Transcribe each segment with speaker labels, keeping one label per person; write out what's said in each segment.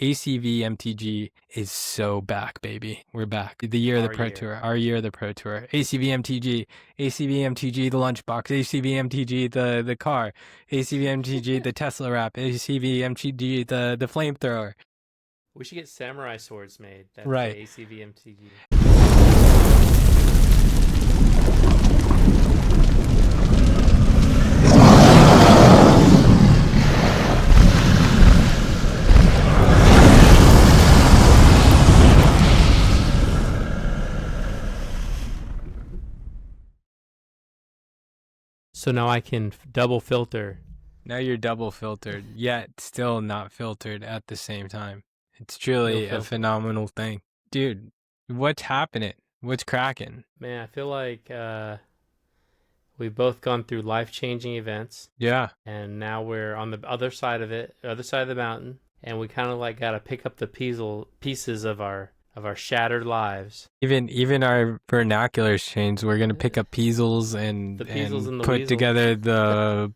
Speaker 1: ACV MTG is so back, baby. We're back. The year of the Pro Tour. Our year of the Pro Tour. ACV MTG. ACV MTG, the lunchbox. ACV MTG, the car. ACV MTG, the Tesla wrap. ACV MTG, the flamethrower.
Speaker 2: We should get samurai swords made that
Speaker 1: Right.
Speaker 2: say ACV MTG. So now I can double filter.
Speaker 1: Now you're double filtered, yet still not filtered at the same time. It's truly a phenomenal thing. Dude, what's happening? What's cracking?
Speaker 2: Man, I feel like we've both gone through life-changing events.
Speaker 1: Yeah.
Speaker 2: And now we're on the other side of it, other side of the mountain, and we kind of like got to pick up the pieces of our shattered lives.
Speaker 1: Even our vernacular's changed. We're gonna pick up peasels and put together the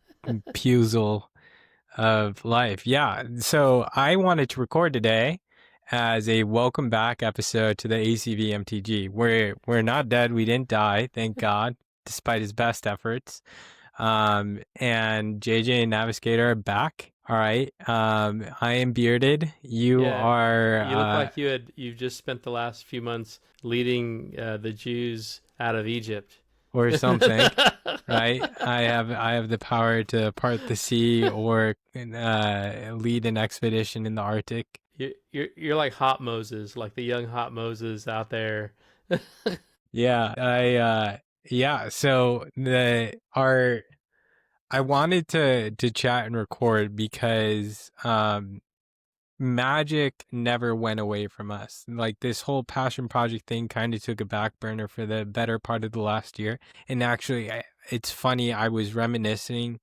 Speaker 1: puzzle of life. Yeah. So I wanted to record today as a welcome back episode to the ACV MTG. We're not dead. We didn't die, thank God, despite his best efforts. And JJ and Navigator are back. All right. I am bearded. You are.
Speaker 2: You look like you've just spent the last few months leading the Jews out of Egypt
Speaker 1: or something. Right. I have the power to part the sea or lead an expedition in the Arctic.
Speaker 2: You're like Hot Moses, like the young Hot Moses out there.
Speaker 1: Yeah. So I wanted to chat and record because Magic never went away from us. Like this whole passion project thing kind of took a back burner for the better part of the last year. And actually, it's funny, I was reminiscing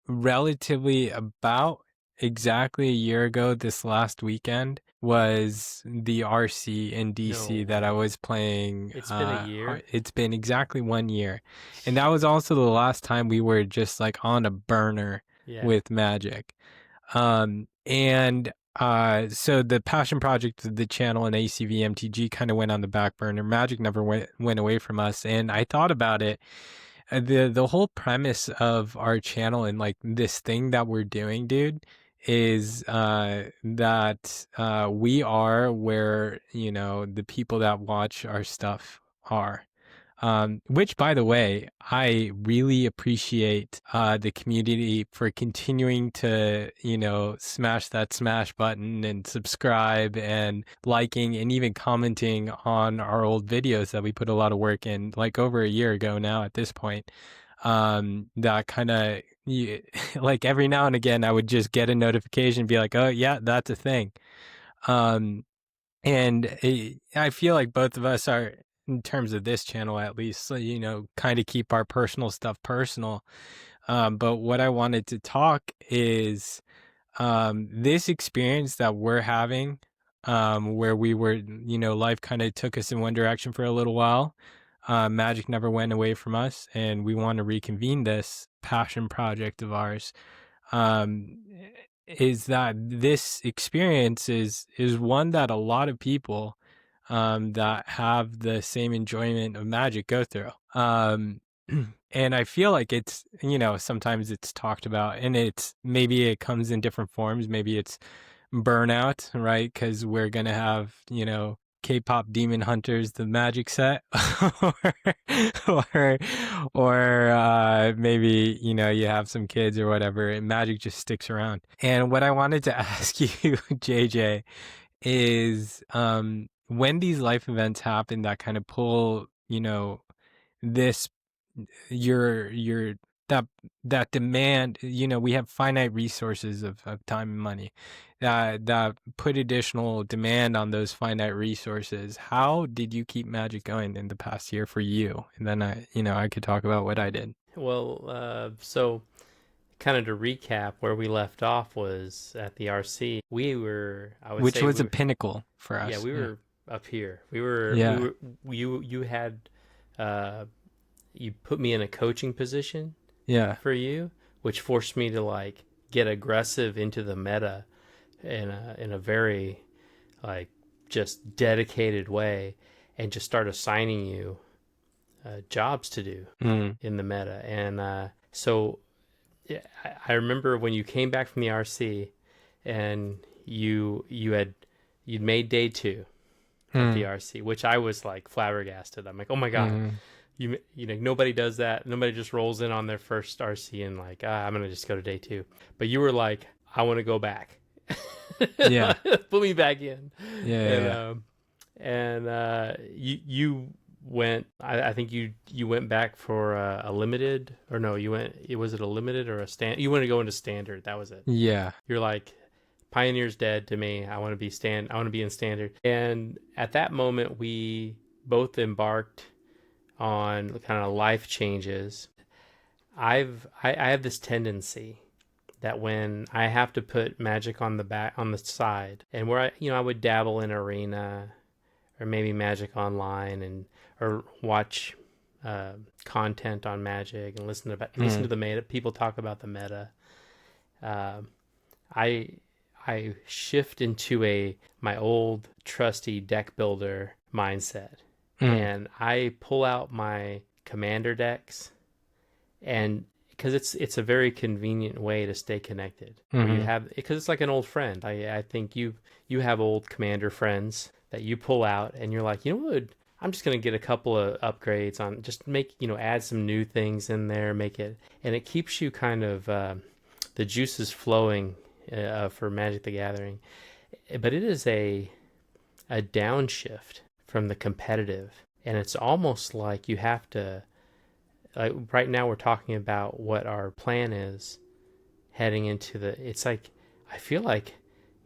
Speaker 1: relatively about exactly a year ago this last weekend was the RC in DC that I was playing.
Speaker 2: It's been a year.
Speaker 1: It's been exactly 1 year. And that was also the last time we were just like on a burner with Magic. So the passion project of the channel and ACV MTG kind of went on the back burner. Magic never went away from us. And I thought about it. The whole premise of our channel and like this thing that we're doing, dude, is that we are where, you know, the people that watch our stuff are. Which, by the way, I really appreciate the community for continuing to, you know, smash that smash button and subscribe and liking and even commenting on our old videos that we put a lot of work in, like over a year ago now at this point. That kind of, like every now and again, I would just get a notification and be like, oh, yeah, that's a thing. I feel like both of us are, in terms of this channel at least, you know, kind of keep our personal stuff personal. But what I wanted to talk is this experience that we're having, where we were, you know, life kind of took us in one direction for a little while. Magic never went away from us, and we want to reconvene this passion project of ours. Is that this experience is one that a lot of people that have the same enjoyment of Magic go through. And I feel like it's, you know, sometimes it's talked about and it's, maybe it comes in different forms. Maybe it's Burnout, right? Because we're going to have, you know, K-pop Demon Hunters, the Magic set, or maybe, you know, you have some kids or whatever, and Magic just sticks around. And what I wanted to ask you, JJ, is when these life events happen that kind of pull, you know, this your that demand, you know, we have finite resources of time and money that put additional demand on those finite resources. How did you keep Magic going in the past year for you? And then I could talk about what I did.
Speaker 2: Well, so kind of to recap, where we left off was at the RC. We were,
Speaker 1: which was a pinnacle for us.
Speaker 2: Yeah, we were up here. We were. You had, you put me in a coaching position. Yeah. For you, which forced me to like get aggressive into the meta, in a very like just dedicated way, and just start assigning you jobs to do
Speaker 1: Mm.
Speaker 2: in the meta. And so yeah, I remember when you came back from the RC and you'd made day 2 of the
Speaker 1: Mm.
Speaker 2: RC, which I was like flabbergasted. I'm like, oh my god,
Speaker 1: Mm.
Speaker 2: you know, nobody does that. Nobody just rolls in on their first RC and like, I'm gonna just go to day 2. But you were like, I want to go back.
Speaker 1: Yeah.
Speaker 2: Put me back in.
Speaker 1: Yeah. Yeah.
Speaker 2: And
Speaker 1: Yeah.
Speaker 2: you went. I think you went back for a limited, or no, you went. Was it a limited or a stand? You want to go into standard. That was it.
Speaker 1: Yeah.
Speaker 2: You're like, Pioneer's dead to me. I want to be I want to be in standard. And at that moment, we both embarked on kind of life changes. I have this tendency that when I have to put Magic on the side, and where I would dabble in Arena or maybe Magic Online, and or watch content on Magic and listen to
Speaker 1: Mm.
Speaker 2: the meta, people talk about the meta. Uh, I I shift into my old trusty deck builder mindset,
Speaker 1: Mm.
Speaker 2: and I pull out my commander decks, and because it's a very convenient way to stay connected, where you
Speaker 1: Mm.
Speaker 2: have, because it's like an old friend. I think you have old commander friends that you pull out, and you're like, you know what, I'm just gonna get a couple of upgrades on, just make, add some new things in there, make it, and it keeps you kind of the juices flowing for Magic the Gathering. But it is a downshift from the competitive, and it's almost like you have to, like, right now we're talking about what our plan is heading into it's like, I feel like,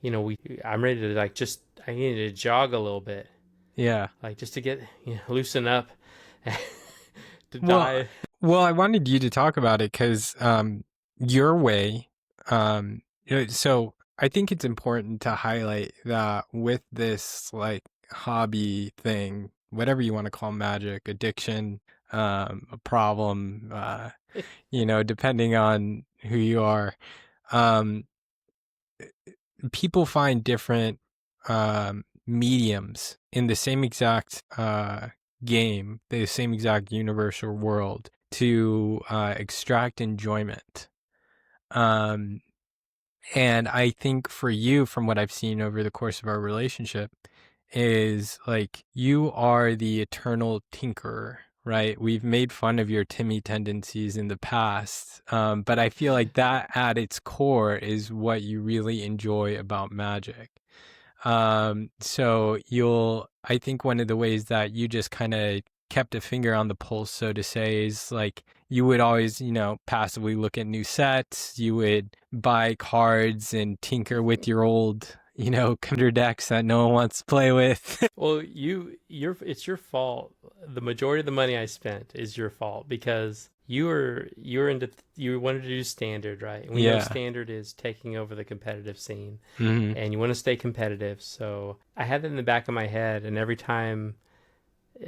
Speaker 2: I'm ready to, like, just, I need to jog a little bit,
Speaker 1: Yeah.
Speaker 2: like, just to get, loosen up to
Speaker 1: Well,
Speaker 2: dive.
Speaker 1: I wanted you to talk about it because your way. So I think it's important to highlight that with this like hobby thing, whatever you want to call magic, addiction, a problem, depending on who you are, um, people find different mediums in the same exact game, the same exact universe or world to extract enjoyment. Um, and I think for you, from what I've seen over the course of our relationship, is like you are the eternal tinkerer, right? We've made fun of your Timmy tendencies in the past, but I feel like that at its core is what you really enjoy about magic. So I think one of the ways that you just kind of kept a finger on the pulse, so to say, is like you would always, passively look at new sets. You would buy cards and tinker with your old, commander decks that no one wants to play with.
Speaker 2: Well, it's your fault. The majority of the money I spent is your fault, because you wanted to do standard, right? And we know
Speaker 1: Yeah.
Speaker 2: standard is taking over the competitive scene,
Speaker 1: Hmm.
Speaker 2: and you want to stay competitive. So I had that in the back of my head, and every time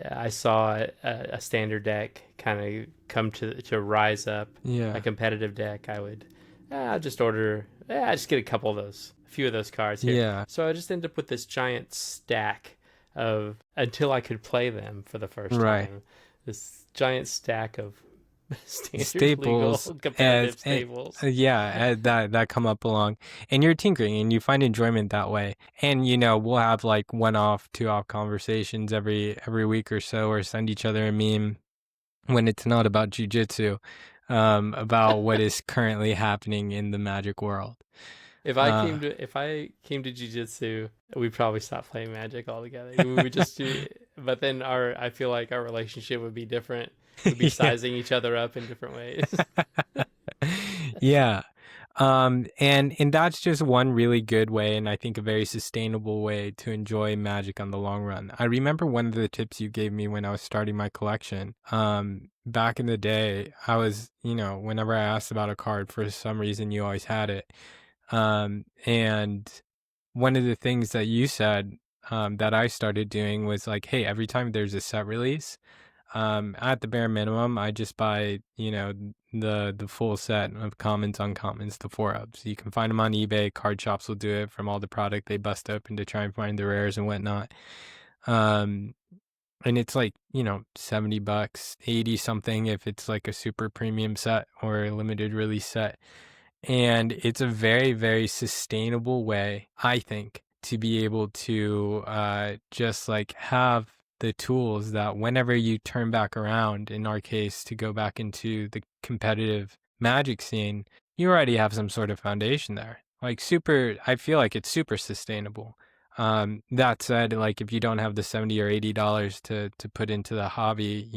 Speaker 2: I saw a standard deck kind of come to rise up, a
Speaker 1: Yeah.
Speaker 2: competitive deck, I would, I'll just order, I just get a few of those cards here.
Speaker 1: Yeah.
Speaker 2: So I just ended up with this giant stack of, until I could play them for the first
Speaker 1: Right.
Speaker 2: time, this giant stack of standard legal
Speaker 1: Staples
Speaker 2: competitive staples.
Speaker 1: that come up along, and you're tinkering and you find enjoyment that way. And we'll have like 1-off, 2-off conversations every week or so, or send each other a meme when it's not about jujitsu, about what is currently happening in the magic world.
Speaker 2: If I came to jiu-jitsu, we'd probably stop playing Magic altogether. We would just do, but then I feel like our relationship would be different. We'd be sizing each other up in different ways.
Speaker 1: Yeah. And that's just one really good way, and I think a very sustainable way to enjoy magic on the long run. I remember one of the tips you gave me when I was starting my collection. Back in the day, I was, whenever I asked about a card, for some reason you always had it. And one of the things that you said, that I started doing was like, hey, every time there's a set release, at the bare minimum, I just buy, the full set of commons, uncommons, the 4-ups. You can find them on eBay. Card shops will do it from all the product they bust open to try and find the rares and whatnot. Um, and it's like, 70 bucks, 80 something if it's like a super premium set or a limited release set. And it's a very, very sustainable way, I think, to be able to just like have the tools that whenever you turn back around, in our case, to go back into the competitive Magic scene, you already have some sort of foundation there. Like I feel like it's super sustainable. That said, like if you don't have the $70 or $80 to put into the hobby,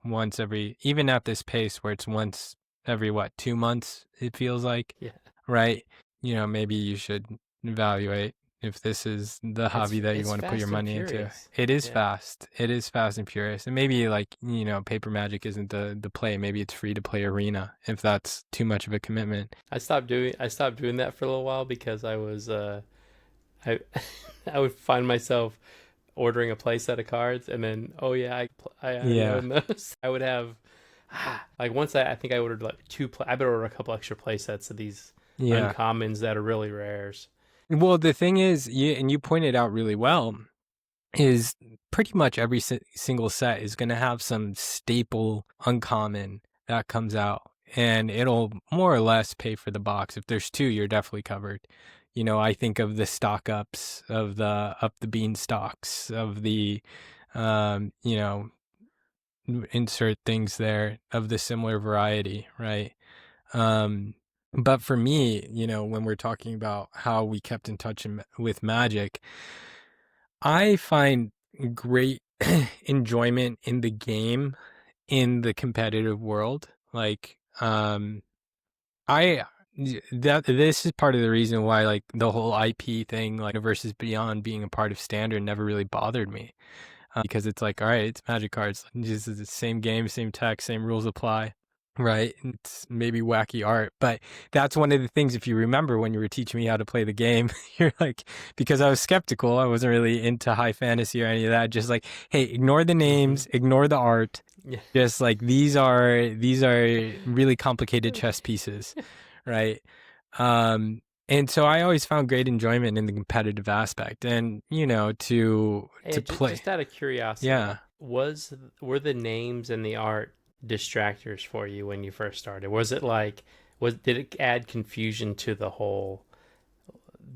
Speaker 1: once every, even at this pace where it's once every 2 months, it feels like,
Speaker 2: Yeah.
Speaker 1: right? Maybe you should evaluate if this is the hobby that you
Speaker 2: It's
Speaker 1: want to put your
Speaker 2: fast and
Speaker 1: money into.
Speaker 2: furious.
Speaker 1: It is
Speaker 2: Yeah.
Speaker 1: fast. It is fast and furious. And maybe like, paper Magic isn't the play. Maybe it's free to play arena if that's too much of a commitment.
Speaker 2: I stopped doing that for a little while because I was I I would find myself ordering a play set of cards and then I already
Speaker 1: Yeah.
Speaker 2: own those. I would have like once I think I ordered like I better order a couple extra play sets of these
Speaker 1: Yeah.
Speaker 2: uncommons that are really rares.
Speaker 1: Well, the thing is, you pointed out really well, is pretty much every single set is going to have some staple uncommon that comes out, and it'll more or less pay for the box. If there's two, you're definitely covered. I think of the stock ups, of the up the bean stocks, of the, you know, insert things there of the similar variety, right? Um, but for me, when we're talking about how we kept in touch with Magic, I find great enjoyment in the game in the competitive world. Like, I that this is part of the reason why like the whole IP thing, like versus Beyond being a part of Standard, never really bothered me. Because it's like, all right, it's Magic cards. This is the same game, same text, same rules apply, right? It's maybe wacky art, but that's one of the things. If you remember when you were teaching me how to play the game, you're like, because I was skeptical, I wasn't really into high fantasy or any of that. Just like, hey, ignore the
Speaker 2: Mm-hmm.
Speaker 1: names, ignore the art.
Speaker 2: Yeah.
Speaker 1: Just like these are really complicated chess pieces, right? And so I always found great enjoyment in the competitive aspect, and to
Speaker 2: Hey,
Speaker 1: play.
Speaker 2: just out of curiosity,
Speaker 1: Yeah.
Speaker 2: were the names and the art distractors for you when you first started? Was it like was did it add confusion to the whole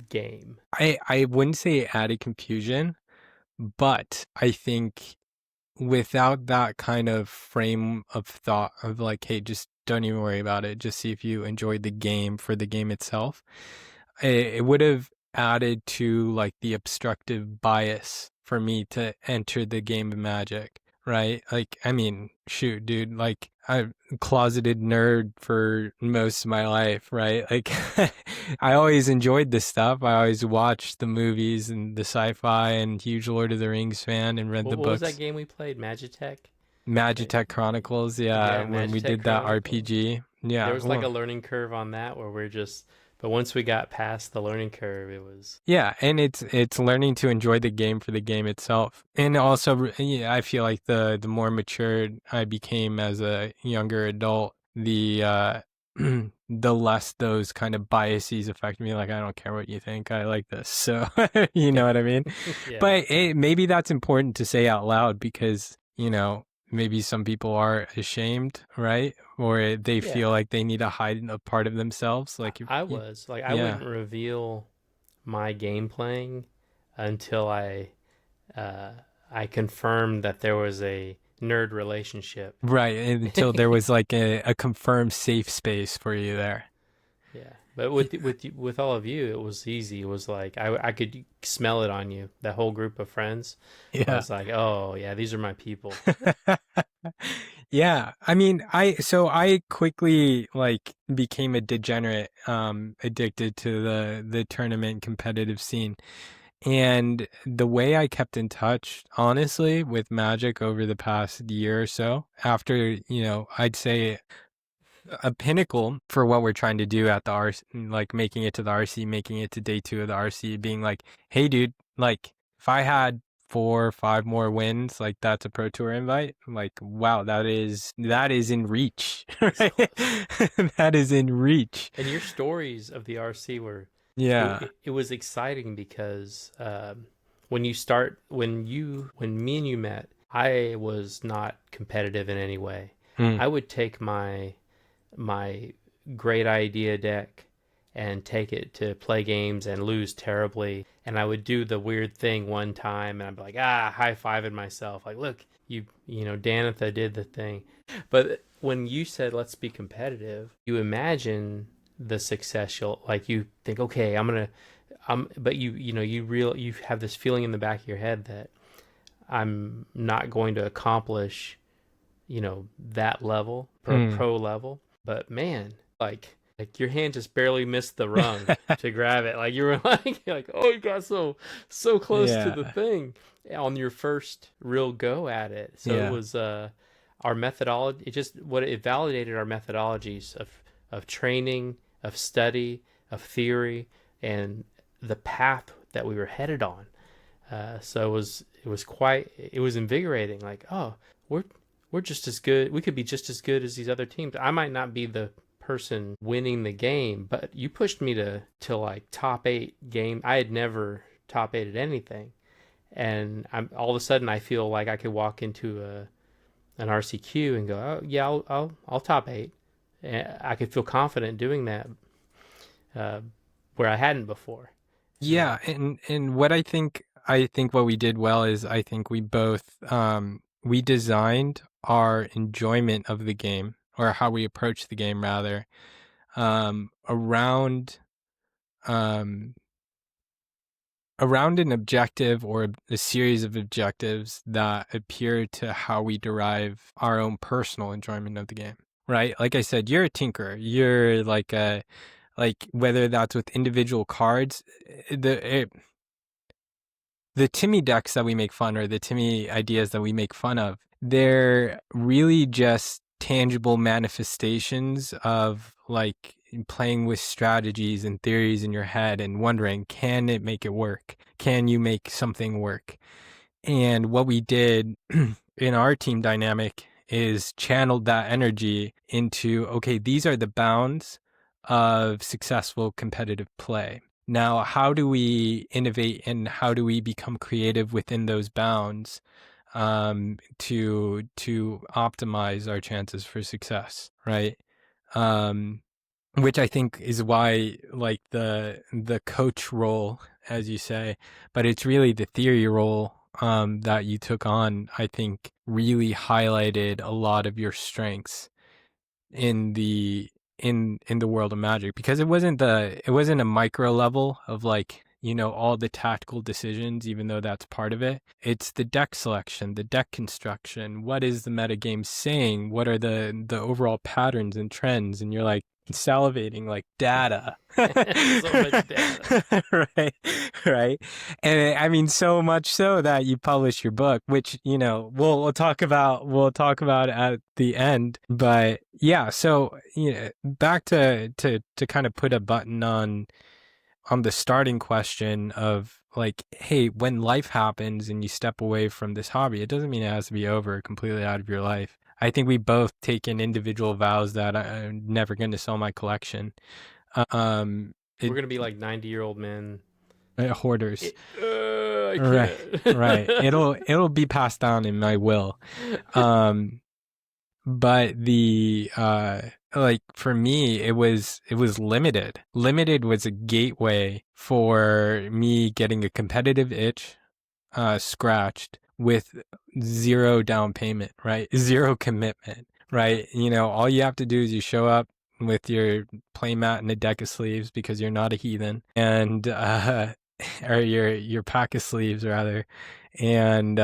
Speaker 2: game?
Speaker 1: I wouldn't say it added confusion, but I think without that kind of frame of thought of like, hey, just don't even worry about it. Just see if you enjoyed the game for the game itself. It would have added to like the obstructive bias for me to enter the game of Magic, right? Like, I mean, shoot, dude, like I'm a closeted nerd for most of my life, right? Like, I always enjoyed this stuff. I always watched the movies and the sci-fi, and huge Lord of the Rings fan, and read the
Speaker 2: What was that
Speaker 1: books.
Speaker 2: game we played? Magitech? Like,
Speaker 1: Magitech Chronicles, yeah,
Speaker 2: yeah,
Speaker 1: when we
Speaker 2: Magitech
Speaker 1: did that
Speaker 2: Chronicles.
Speaker 1: RPG.
Speaker 2: There
Speaker 1: Yeah,
Speaker 2: was like a
Speaker 1: well,
Speaker 2: learning curve on that where but once we got past the learning curve, it was
Speaker 1: yeah, and it's learning to enjoy the game for the game itself. And also, yeah, I feel like the more matured I became as a younger adult, the the less those kind of biases affect me. Like, I don't care what you think, I like this. So, you know what I mean?
Speaker 2: yeah.
Speaker 1: But maybe that's important to say out loud because, maybe some people are ashamed, right? Or they
Speaker 2: Yeah.
Speaker 1: feel like they need to hide a part of themselves. Like,
Speaker 2: I was like I
Speaker 1: yeah.
Speaker 2: wouldn't reveal my game playing until uh, I confirmed that there was a nerd relationship.
Speaker 1: Right, until there was like a confirmed safe space for you there.
Speaker 2: Yeah, but with all of you, it was easy. It was like I could smell it on you. That whole group of friends
Speaker 1: Yeah.
Speaker 2: was like, oh yeah, these are my people.
Speaker 1: Yeah. I mean, I quickly like became a degenerate, addicted to the tournament competitive scene. And the way I kept in touch, honestly, with Magic over the past year or so, after, I'd say a pinnacle for what we're trying to do at the RC, like making it to the RC, making it to day 2 of the RC, being like, hey, dude, like if I had 4 or 5 more wins, like that's a Pro Tour invite. I'm like, wow, that is in reach. Right?
Speaker 2: So,
Speaker 1: That is in reach.
Speaker 2: and your stories of the RC were,
Speaker 1: Yeah.
Speaker 2: it was exciting because when when me and you met, I was not competitive in any way.
Speaker 1: Mm.
Speaker 2: I would take my great idea deck and take it to play games and lose terribly. And I would do the weird thing one time and I'd be like, high fiving myself. Like, look, Danitha did the thing. But when you said, let's be competitive, you imagine the success you'll, like, you think, okay, but you have this feeling in the back of your head that I'm not going to accomplish, that level,
Speaker 1: Mm.
Speaker 2: pro level. But man, like your hand just barely missed the rung to grab it. Like you were like, oh, you got so close to the
Speaker 1: Yeah.
Speaker 2: thing on your first real go at it. So it
Speaker 1: Yeah.
Speaker 2: was our methodology. It validated our methodologies of training, of study, of theory, and the path that we were headed on. So it was invigorating. Like, oh, we're just as good. We could be just as good as these other teams. I might not be the person winning the game, but you pushed me to like top 8 game. I had never top 8 at anything, and I'm all of a sudden I feel like I could walk into an RCQ and go, oh yeah, I'll top 8. And I could feel confident doing that, uh, where I hadn't before.
Speaker 1: Yeah, and what I think what we did well is I think we both we designed our enjoyment of the game, or how we approach the game rather, around um around an objective, or a series of objectives that appear to how we derive our own personal enjoyment of the game. Right? Like I said, you're a tinkerer. You're like whether that's with individual cards, the Timmy decks that we make fun, or the Timmy ideas that we make fun of, they're really just tangible manifestations of like playing with strategies and theories in your head and wondering, can it make it work? Can you make something work? And what we did in our team dynamic is channeled that energy into, okay, these are the bounds of successful competitive play. Now, how do we innovate and how do we become creative within those bounds, to optimize our chances for success, right? Um, which I think is why, like, the coach role, as you say, but it's really the theory role that you took on, I think really highlighted a lot of your strengths in the world of Magic, because it wasn't a micro level of, like, all the tactical decisions, even though that's part of it. It's the deck selection, the deck construction, what is the metagame saying, what are the overall patterns and trends, and you're like salivating like data.
Speaker 2: So much data.
Speaker 1: Right, right. And I mean, so much so that you publish your book, which, we'll talk about at the end. But yeah, so back to kind of put a button on the starting question of, like, hey, when life happens and you step away from this hobby, it doesn't mean it has to be over completely out of your life. I think we both taken individual vows that I'm never going to sell my collection. Um,
Speaker 2: We're
Speaker 1: it,
Speaker 2: gonna be like 90-year-old men.
Speaker 1: hoarders.
Speaker 2: I
Speaker 1: Right, right.
Speaker 2: can't.
Speaker 1: It'll be passed down in my will. Um, but like, for me, it was limited. Limited was a gateway for me getting a competitive itch scratched with zero down payment, right? Zero commitment, right? All you have to do is you show up with your playmat and a deck of sleeves, because you're not a heathen, and or your pack of sleeves rather, and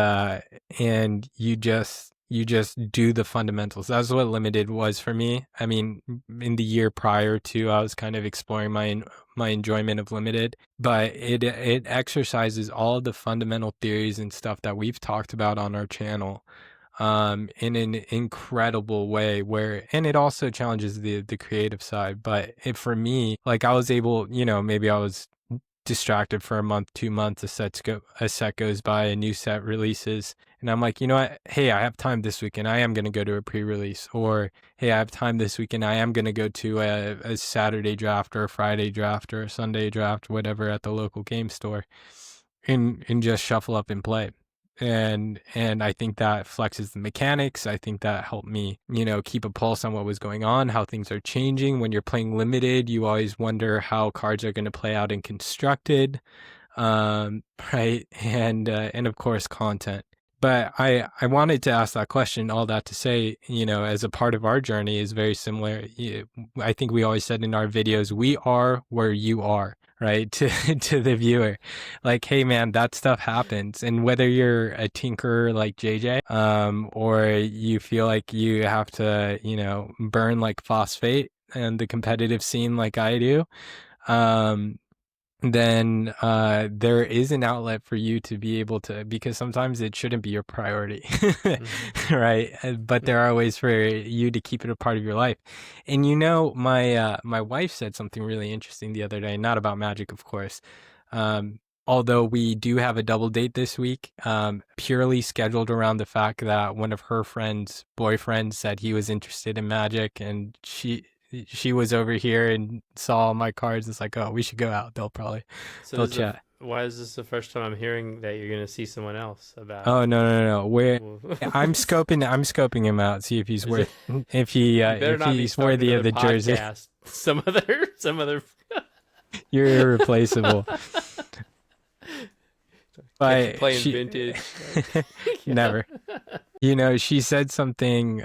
Speaker 1: you just do the fundamentals. That's what limited was for me. I mean, in the year prior to, I was kind of exploring my enjoyment of limited, but it exercises all the fundamental theories and stuff that we've talked about on our channel, in an incredible way, and it also challenges the creative side. But for me, like, I was able, maybe I was distracted for a month, 2 months, a set goes by, a new set releases, and I'm like, you know what? Hey, I have time this weekend. I am going to go to a pre-release, or hey, I have time this weekend. I am going to go to a Saturday draft or a Friday draft or a Sunday draft, whatever, at the local game store, and just shuffle up and play. And I think that flexes the mechanics. I think that helped me, keep a pulse on what was going on, how things are changing. When you're playing limited, you always wonder how cards are going to play out in constructed, right? And of course, content. But I wanted to ask that question, all that to say, as a part of our journey is very similar. I think we always said in our videos, we are where you are, right? To the viewer. Like, hey man, that stuff happens. And whether you're a tinkerer like JJ, or you feel like you have to, burn like phosphate and the competitive scene like I do, then there is an outlet for you to be able to, because sometimes it shouldn't be your priority, right? But there are ways for you to keep it a part of your life. And my wife said something really interesting the other day, not about magic, of course. Although we do have a double date this week, purely scheduled around the fact that one of her friends' boyfriends said he was interested in magic, and she was over here and saw my cards. It's like, oh, we should go out. They'll chat.
Speaker 2: Why is this the first time I'm hearing that you're gonna see someone else about?
Speaker 1: Oh no. I'm scoping him out, see if he's worth if he's worthy of the jersey.
Speaker 2: Some other.
Speaker 1: You're irreplaceable. But
Speaker 2: playing vintage.
Speaker 1: Never. She said something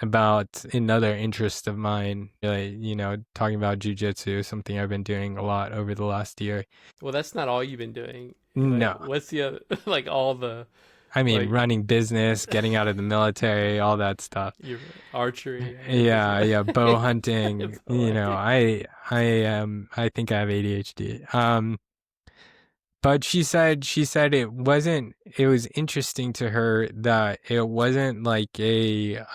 Speaker 1: about another interest of mine, talking about jujitsu, something I've been doing a lot over the last year.
Speaker 2: Well, that's not all you've been doing.
Speaker 1: No.
Speaker 2: What's the other, all the...
Speaker 1: I mean, running business, getting out of the military, all that stuff.
Speaker 2: Your archery.
Speaker 1: Yeah, bow hunting. I think I have ADHD. But she said it was interesting to her that it wasn't like it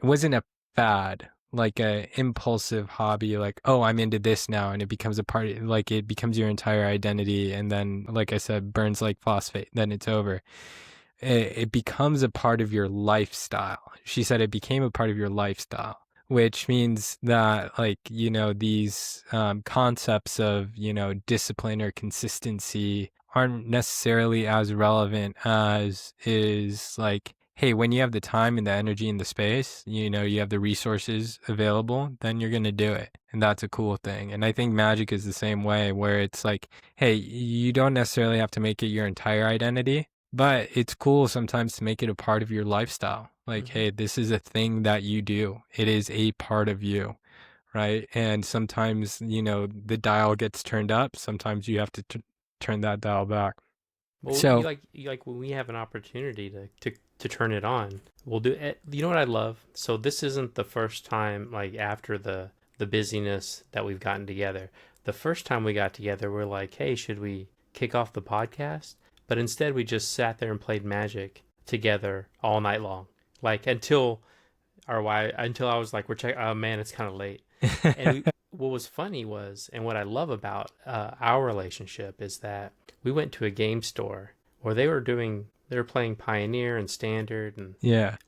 Speaker 1: wasn't a fad, like a impulsive hobby, like, oh, I'm into this now, and it becomes a part, like it becomes your entire identity, and then, like I said, burns like phosphate, then it's over. It becomes a part of your lifestyle. She said it became a part of your lifestyle, which means that, like, these concepts of, discipline or consistency aren't necessarily as relevant as is like, hey, when you have the time and the energy and the space, you have the resources available, then you're going to do it. And that's a cool thing. And I think magic is the same way, where it's like, hey, you don't necessarily have to make it your entire identity, but it's cool sometimes to make it a part of your lifestyle. Like, hey, this is a thing that you do. It is a part of you, right? And sometimes, the dial gets turned up. Sometimes you have to turn that dial back.
Speaker 2: Well, so, like when we have an opportunity to turn it on, we'll do it. You know what I love? So this isn't the first time, like, after the busyness that we've gotten together. The first time we got together, we're like, hey, should we kick off the podcast? But instead, we just sat there and played Magic together all night long, like until I was like, oh man, it's kind of late. And what was funny was, and what I love about our relationship is that we went to a game store where they were playing Pioneer and Standard, and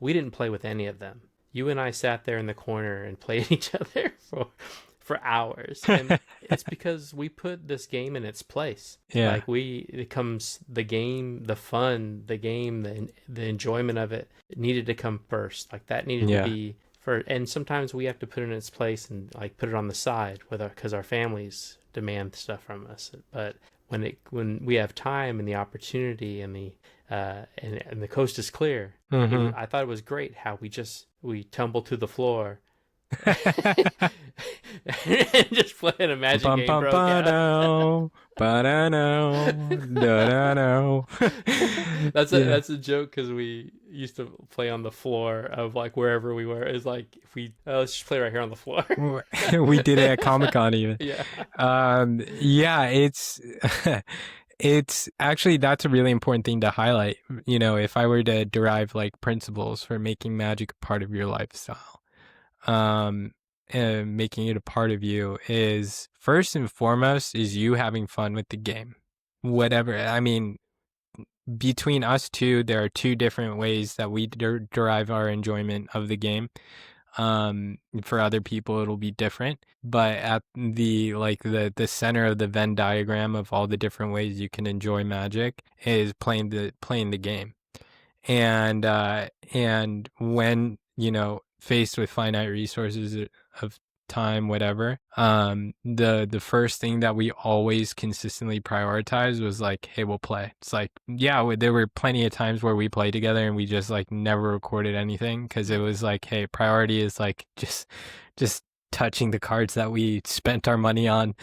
Speaker 2: we didn't play with any of them. You and I sat there in the corner and played each other for hours, and it's because we put this game in its place. Like, it comes, the game, the fun, the game, the enjoyment of it needed to come first. Like, that needed to be first. And sometimes we have to put it in its place and, like, put it on the side because our families demand stuff from us. But when we have time and the opportunity and the coast is clear, I thought it was great how we tumbled to the floor and just playing a Magic game broke out. That's a joke, because we used to play on the floor of, like, wherever we were. It's like, if let's just play right here on the floor.
Speaker 1: We did it at Comic-Con even. It's actually, that's a really important thing to highlight. If I were to derive, like, principles for making magic a part of your lifestyle, making it a part of you is first and foremost is you having fun with the game. Whatever. I mean, between us two, there are two different ways that we derive our enjoyment of the game. For other people, it'll be different, but at the center of the Venn diagram of all the different ways you can enjoy Magic is playing the game. And when, faced with finite resources of time, whatever, the first thing that we always consistently prioritize was like, hey, we'll play. It's like, yeah, there were plenty of times where we played together and we just like never recorded anything because it was like, hey, priority is like just touching the cards that we spent our money on.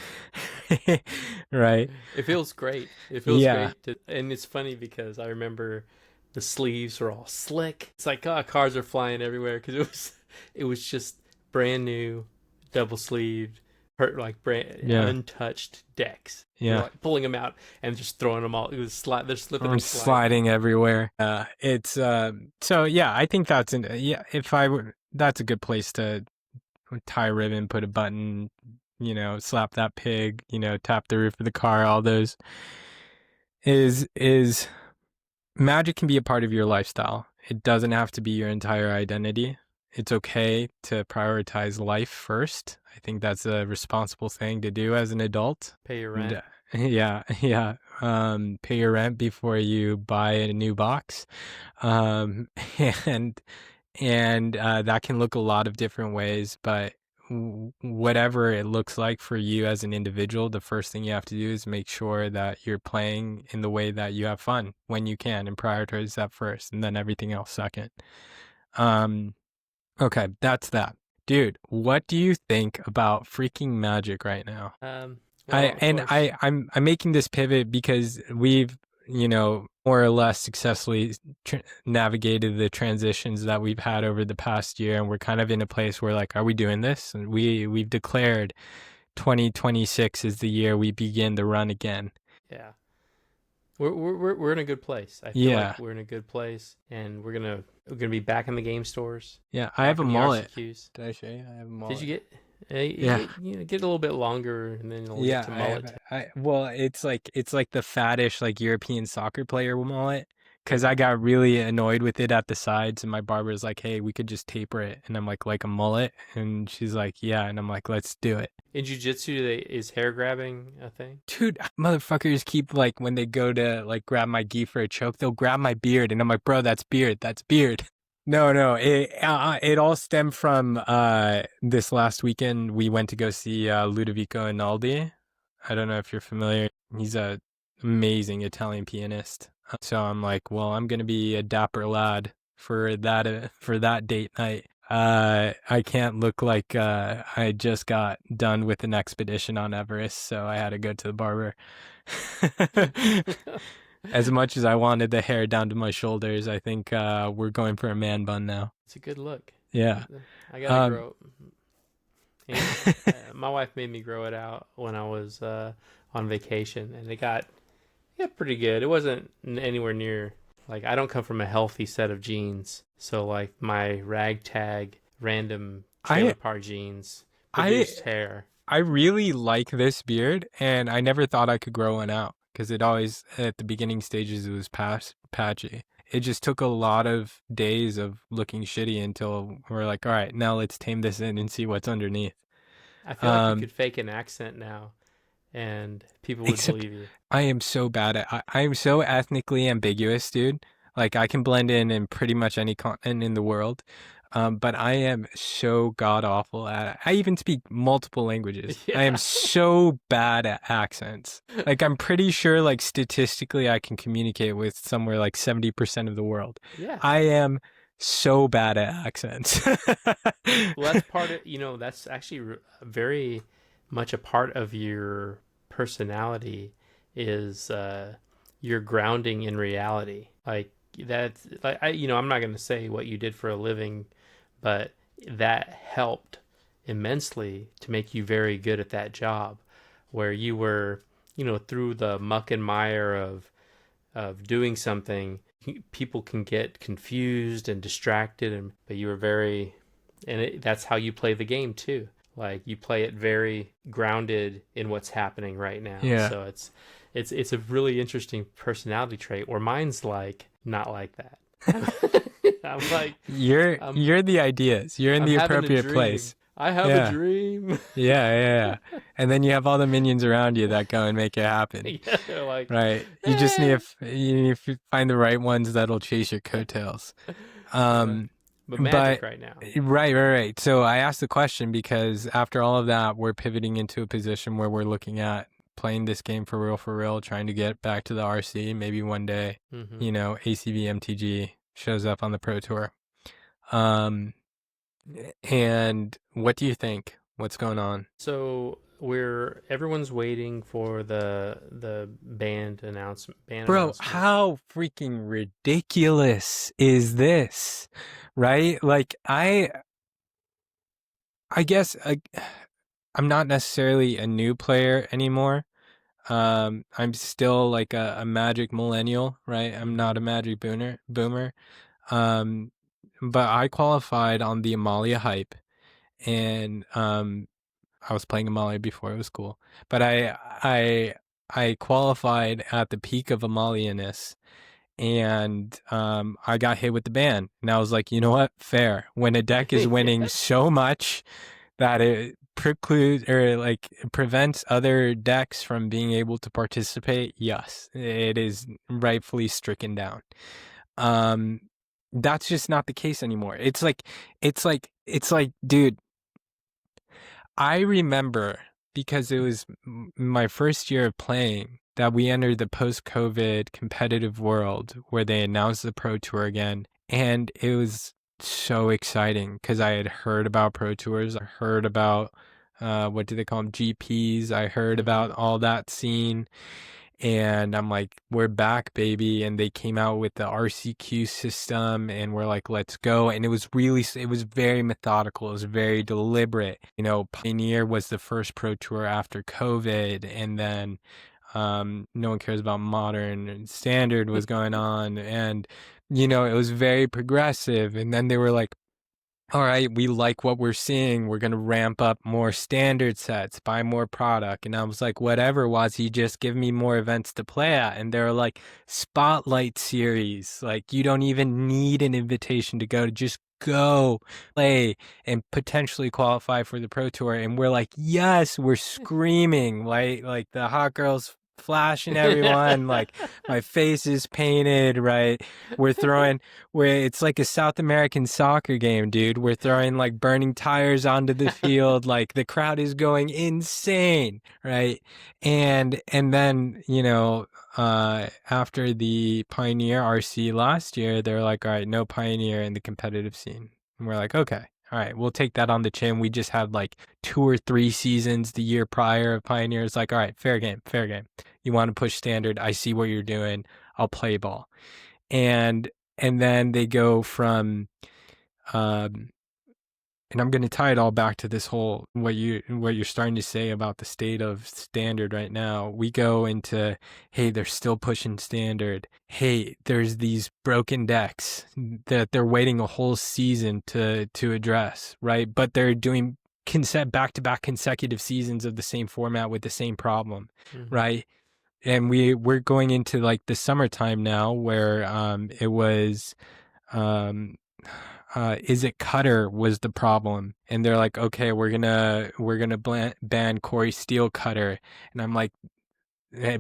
Speaker 1: Right.
Speaker 2: It feels great. It feels
Speaker 1: Yeah.
Speaker 2: great. And it's funny because I remember the sleeves were all slick. It's like, cards are flying everywhere because it was just brand new, double sleeved, like brand
Speaker 1: Yeah.
Speaker 2: untouched decks.
Speaker 1: Yeah.
Speaker 2: Like pulling them out and just throwing them all. It was they're slipping
Speaker 1: I'm
Speaker 2: and
Speaker 1: sliding everywhere. It's so yeah, I think yeah, if I would, that's a good place to tie a ribbon, put a button, slap that pig, tap the roof of the car, all those is Magic can be a part of your lifestyle. It doesn't have to be your entire identity. It's okay to prioritize life first. I think that's a responsible thing to do as an adult.
Speaker 2: Pay your rent.
Speaker 1: Yeah, yeah. Pay your rent before you buy a new box. Um, and that can look a lot of different ways, but whatever it looks like for you as an individual, the first thing you have to do is make sure that you're playing in the way that you have fun when you can and prioritize that first and then everything else second. Okay, that's that. Dude, what do you think about freaking Magic right now?
Speaker 2: Well, of course.
Speaker 1: I'm making this pivot because we've, more or less successfully navigated the transitions that we've had over the past year, and we're kind of in a place where like, are we doing this? And we've declared 2026 is the year we begin the run again.
Speaker 2: Yeah. We're in a good place. I feel
Speaker 1: Yeah.
Speaker 2: like we're in a good place, and we're gonna be back in the game stores.
Speaker 1: Yeah, I have
Speaker 2: Back
Speaker 1: a
Speaker 2: in the
Speaker 1: mullet.
Speaker 2: RCQs.
Speaker 1: Did I show you? I have a mullet.
Speaker 2: Did you get?
Speaker 1: Yeah.
Speaker 2: Get a little bit longer, and then you'll
Speaker 1: Yeah,
Speaker 2: get to mullet.
Speaker 1: well, it's like the faddish like European soccer player mullet because I
Speaker 2: Okay.
Speaker 1: got really annoyed with it at the sides, and my barber's like, "Hey, we could just taper it," and I'm like a mullet, and she's like, "Yeah," and I'm like, "Let's do it."
Speaker 2: In jiu-jitsu, is hair grabbing a thing?
Speaker 1: Dude, motherfuckers keep like when they go to like grab my gi for a choke, they'll grab my beard, and I'm like, "Bro, that's beard, that's beard." No, no, it all stemmed from this last weekend we went to go see Ludovico Einaudi. I don't know if you're familiar. He's a amazing Italian pianist. So I'm like, well, I'm gonna be a dapper lad for that date night. I can't look like I just got done with an expedition on Everest, so I had to go to the barber. As much as I wanted the hair down to my shoulders, I think we're going for a man bun now.
Speaker 2: It's a good look.
Speaker 1: Yeah.
Speaker 2: I gotta
Speaker 1: Um,
Speaker 2: grow. And my wife made me grow it out when I was on vacation, and it got pretty good. It wasn't anywhere near like I don't come from a healthy set of genes, so like my ragtag random trailer
Speaker 1: I
Speaker 2: park genes
Speaker 1: I
Speaker 2: produced hair.
Speaker 1: I really like this beard, and I never thought I could grow one out because it always, at the beginning stages, it was patchy. It just took a lot of days of looking shitty until we're like, all right, now let's tame this in and see what's underneath.
Speaker 2: I feel like you
Speaker 1: Um,
Speaker 2: could fake an accent now, and people would
Speaker 1: except
Speaker 2: believe you.
Speaker 1: I am so bad at, I am so ethnically ambiguous, dude. Like I can blend in pretty much any continent in the world. But I am so god awful at it. I even speak multiple languages. I am
Speaker 2: Yeah,
Speaker 1: so bad at accents. Like I'm pretty sure like statistically I can communicate with somewhere like 70% of the world.
Speaker 2: yeah.
Speaker 1: I am so bad at accents.
Speaker 2: Well, that's part of that's actually very much a part of your personality is your grounding in reality. Like that's like I'm not going to say what you did for a living, but that helped immensely to make you very good at that job, where you were through the muck and mire of doing something. People can get confused and distracted, but you were very And that's how you play the game too. Like you play it very grounded in what's happening right now.
Speaker 1: Yeah.
Speaker 2: So it's a really interesting personality trait. Where mine's like not like that. I'm like I'm
Speaker 1: You're the ideas. You're in
Speaker 2: I'm
Speaker 1: the
Speaker 2: having a
Speaker 1: appropriate
Speaker 2: dream.
Speaker 1: place.
Speaker 2: I have a
Speaker 1: Yeah.
Speaker 2: dream.
Speaker 1: Yeah, yeah, yeah. And then you have all the minions around you that go and make it happen.
Speaker 2: Yeah, they're like,
Speaker 1: Right. You just
Speaker 2: eh.
Speaker 1: you need to find the right ones that'll chase your coattails.
Speaker 2: Yeah.
Speaker 1: Um,
Speaker 2: But Magic
Speaker 1: but
Speaker 2: right now.
Speaker 1: right. So I asked the question because after all of that, we're pivoting into a position where we're looking at playing this game for real, trying to get back to the RC. Maybe one day,
Speaker 2: Hmm.
Speaker 1: ACV MTG shows up on the Pro Tour. Um, and what do you think? What's going on?
Speaker 2: So everyone's waiting for the band
Speaker 1: Bro,
Speaker 2: announcement.
Speaker 1: how freaking ridiculous is this? Right? Like I guess I'm not necessarily a new player anymore. I'm still like a Magic millennial, right? I'm
Speaker 2: Hmm.
Speaker 1: not a Magic boomer. Um, but I qualified on the Amalia hype, and I was playing Amalia before it was cool. But I qualified at the peak of Amalianess, and I got hit with the ban. And I was like, you know what? Fair. When a deck is winning
Speaker 2: Yeah.
Speaker 1: so much that it precludes or like prevents other decks from being able to participate, yes, it is rightfully stricken down. Um, that's just not the case anymore. It's like, dude, I remember because it was my first year of playing that we entered the post-COVID competitive world where they announced the Pro Tour again. And it was so exciting because I had heard about Pro Tours. I heard about, what do they call them? GPs. I heard
Speaker 2: Hmm.
Speaker 1: about all that scene. And I'm like, we're back, baby. And they came out with the RCQ system, and we're like, let's go. And it was very methodical. It was very deliberate. Pioneer was the first Pro Tour after COVID. And then no one cares about modern and standard was going on. And, it was very progressive. And then they were like, all right, we like what we're seeing. We're going to ramp up more standard sets, buy more product. And I was like, whatever, Wazzy, just give me more events to play at. And they're like, Spotlight Series. Like, you don't even need an invitation to go, to just go play and potentially qualify for the Pro Tour. And we're like, yes, we're screaming, like the hot girls flashing everyone. Like, my face is painted, right? We're throwing where it's like a South American soccer game, dude. We're throwing like burning tires onto the field. Like the crowd is going insane, right? And then, after the Pioneer RC last year, they're like, all right, no Pioneer in the competitive scene. And we're like, okay. All right, we'll take that on the chin. We just had like 2 or 3 seasons the year prior of Pioneers. Like, all right, fair game, fair game. You want to push standard? I see what you're doing. I'll play ball. And and then they go from um and I'm going to tie it all back to this whole what you're starting to say about the state of standard right now. We go into, hey, they're still pushing standard. Hey, there's these broken decks that they're waiting a whole season to address, right? But they're doing back-to-back consecutive seasons of the same format with the same problem,
Speaker 2: Hmm.
Speaker 1: right? And we're going into like the summertime now where it was um is it Cutter was the problem, and they're like, okay, we're gonna ban Corey Steele Cutter. And I'm like,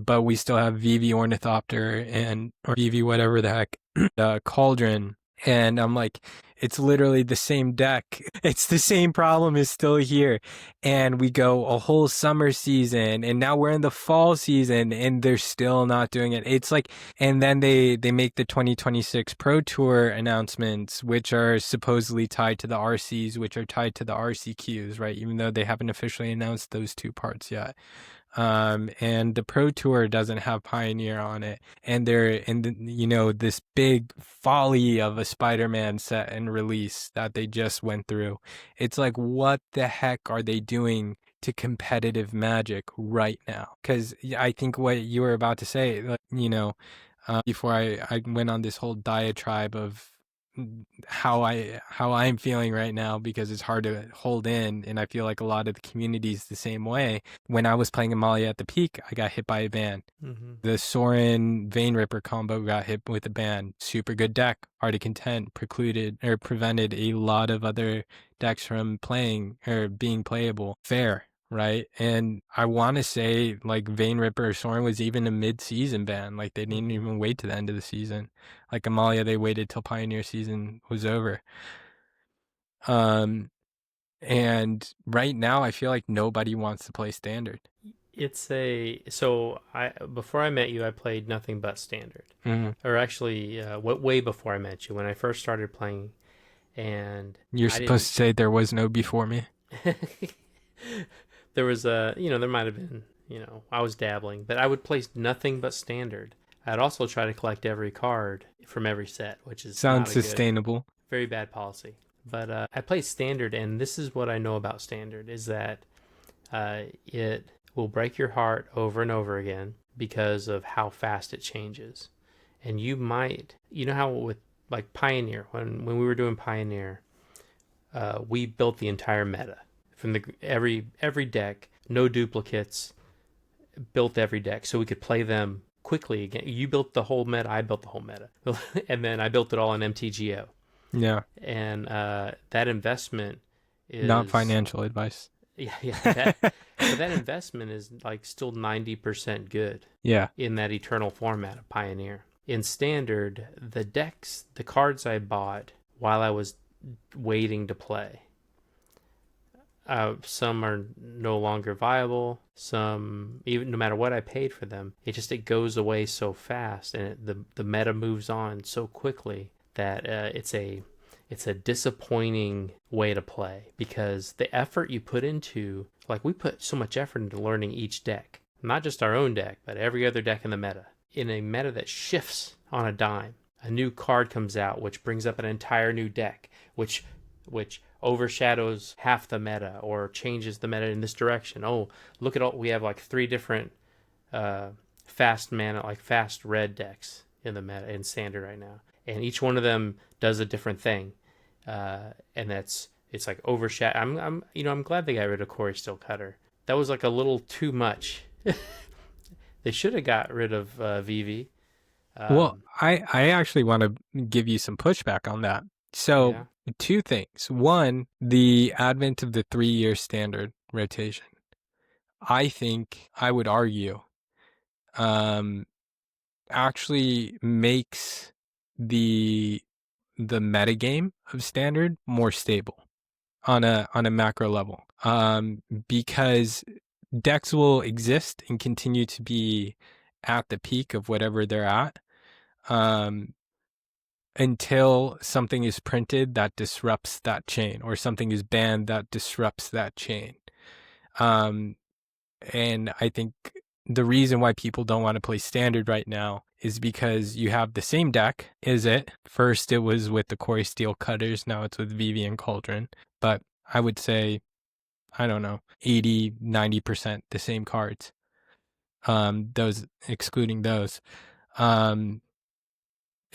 Speaker 1: but we still have Vivi Ornithopter and or Vivi whatever the heck, Cauldron. And I'm like, it's literally the same deck. It's the same problem is still here. And we go a whole summer season, and now we're in the fall season, and they're still not doing it. It's like, and then they make the 2026 Pro Tour announcements, which are supposedly tied to the RCs, which are tied to the RCQs, right? Even though they haven't officially announced those two parts yet. And the Pro Tour doesn't have Pioneer on it, and this big folly of a Spider-Man set and release that they just went through. It's like, what the heck are they doing to competitive Magic right now? Because I think what you were about to say, like, before I went on this whole diatribe of how I'm feeling right now, because it's hard to hold in, and I feel like a lot of the community is the same way. When I was playing Amalia at the peak, I got hit by a ban.
Speaker 2: Mm-hmm.
Speaker 1: The Sorin Vein Ripper combo got hit with a ban. Super good deck, hard to contend, precluded or prevented a lot of other decks from playing or being playable. Fair, right? And I want to say like Vein Ripper or Sorin was even a mid-season ban. Like they didn't
Speaker 2: Mm-hmm.
Speaker 1: even wait to the end of the season. Like Amalia, they waited till Pioneer season was over. And right now I feel like nobody wants to play Standard.
Speaker 2: It's a so I before I met you, I played nothing but standard,
Speaker 1: Mm-hmm.
Speaker 2: or actually, what way before I met you when I first started playing, and
Speaker 1: You're
Speaker 2: I
Speaker 1: supposed
Speaker 2: didn't.
Speaker 1: to say there was no before me.
Speaker 2: There was a there might have been I was dabbling, but I would play nothing but standard. I'd also try to collect every card from every set, which is
Speaker 1: Sounds
Speaker 2: not a good,
Speaker 1: sustainable.
Speaker 2: very bad policy. But I played standard, and this is what I know about standard is that it will break your heart over and over again because of how fast it changes. And you might, how with like Pioneer, when we were doing Pioneer, we built the entire meta from the every deck, no duplicates, built every deck so we could play them quickly again. You built the whole meta, I built the whole meta, and then I built it all in MTGO.
Speaker 1: Yeah.
Speaker 2: And that investment
Speaker 1: Not
Speaker 2: is
Speaker 1: financial advice.
Speaker 2: yeah that but that investment is like still 90% good
Speaker 1: Yeah.
Speaker 2: in that eternal format of Pioneer. In standard, the cards I bought while I was waiting to play, some are no longer viable. Some, even no matter what I paid for them, it goes away so fast, and the meta moves on so quickly that it's a disappointing way to play, because the effort you put into, like, we put so much effort into learning each deck, not just our own deck, but every other deck in the meta. In a meta that shifts on a dime, a new card comes out which brings up an entire new deck, which overshadows half the meta or changes the meta in this direction. Oh, look at all, we have like 3 different fast mana, like fast red decks in the meta in standard right now, and each one of them does a different thing, and it's like overshadow. I'm glad they got rid of Corey Stillcutter. That was like a little too much. They should have got rid of Vivi.
Speaker 1: Well, I actually want to give you some pushback on that. So,
Speaker 2: Yeah.
Speaker 1: 2 things. One, the advent of the 3-year standard rotation. I think I would argue actually makes the metagame of standard more stable on a macro level. Because decks will exist and continue to be at the peak of whatever they're at, until something is printed that disrupts that chain, or something is banned that disrupts that chain. And I think the reason why people don't want to play standard right now is because you have the same deck. First it was with the Corey Steel Cutters, now it's with Vivi and Cauldron. But I would say, I don't know, 80-90% the same cards. Those, excluding those.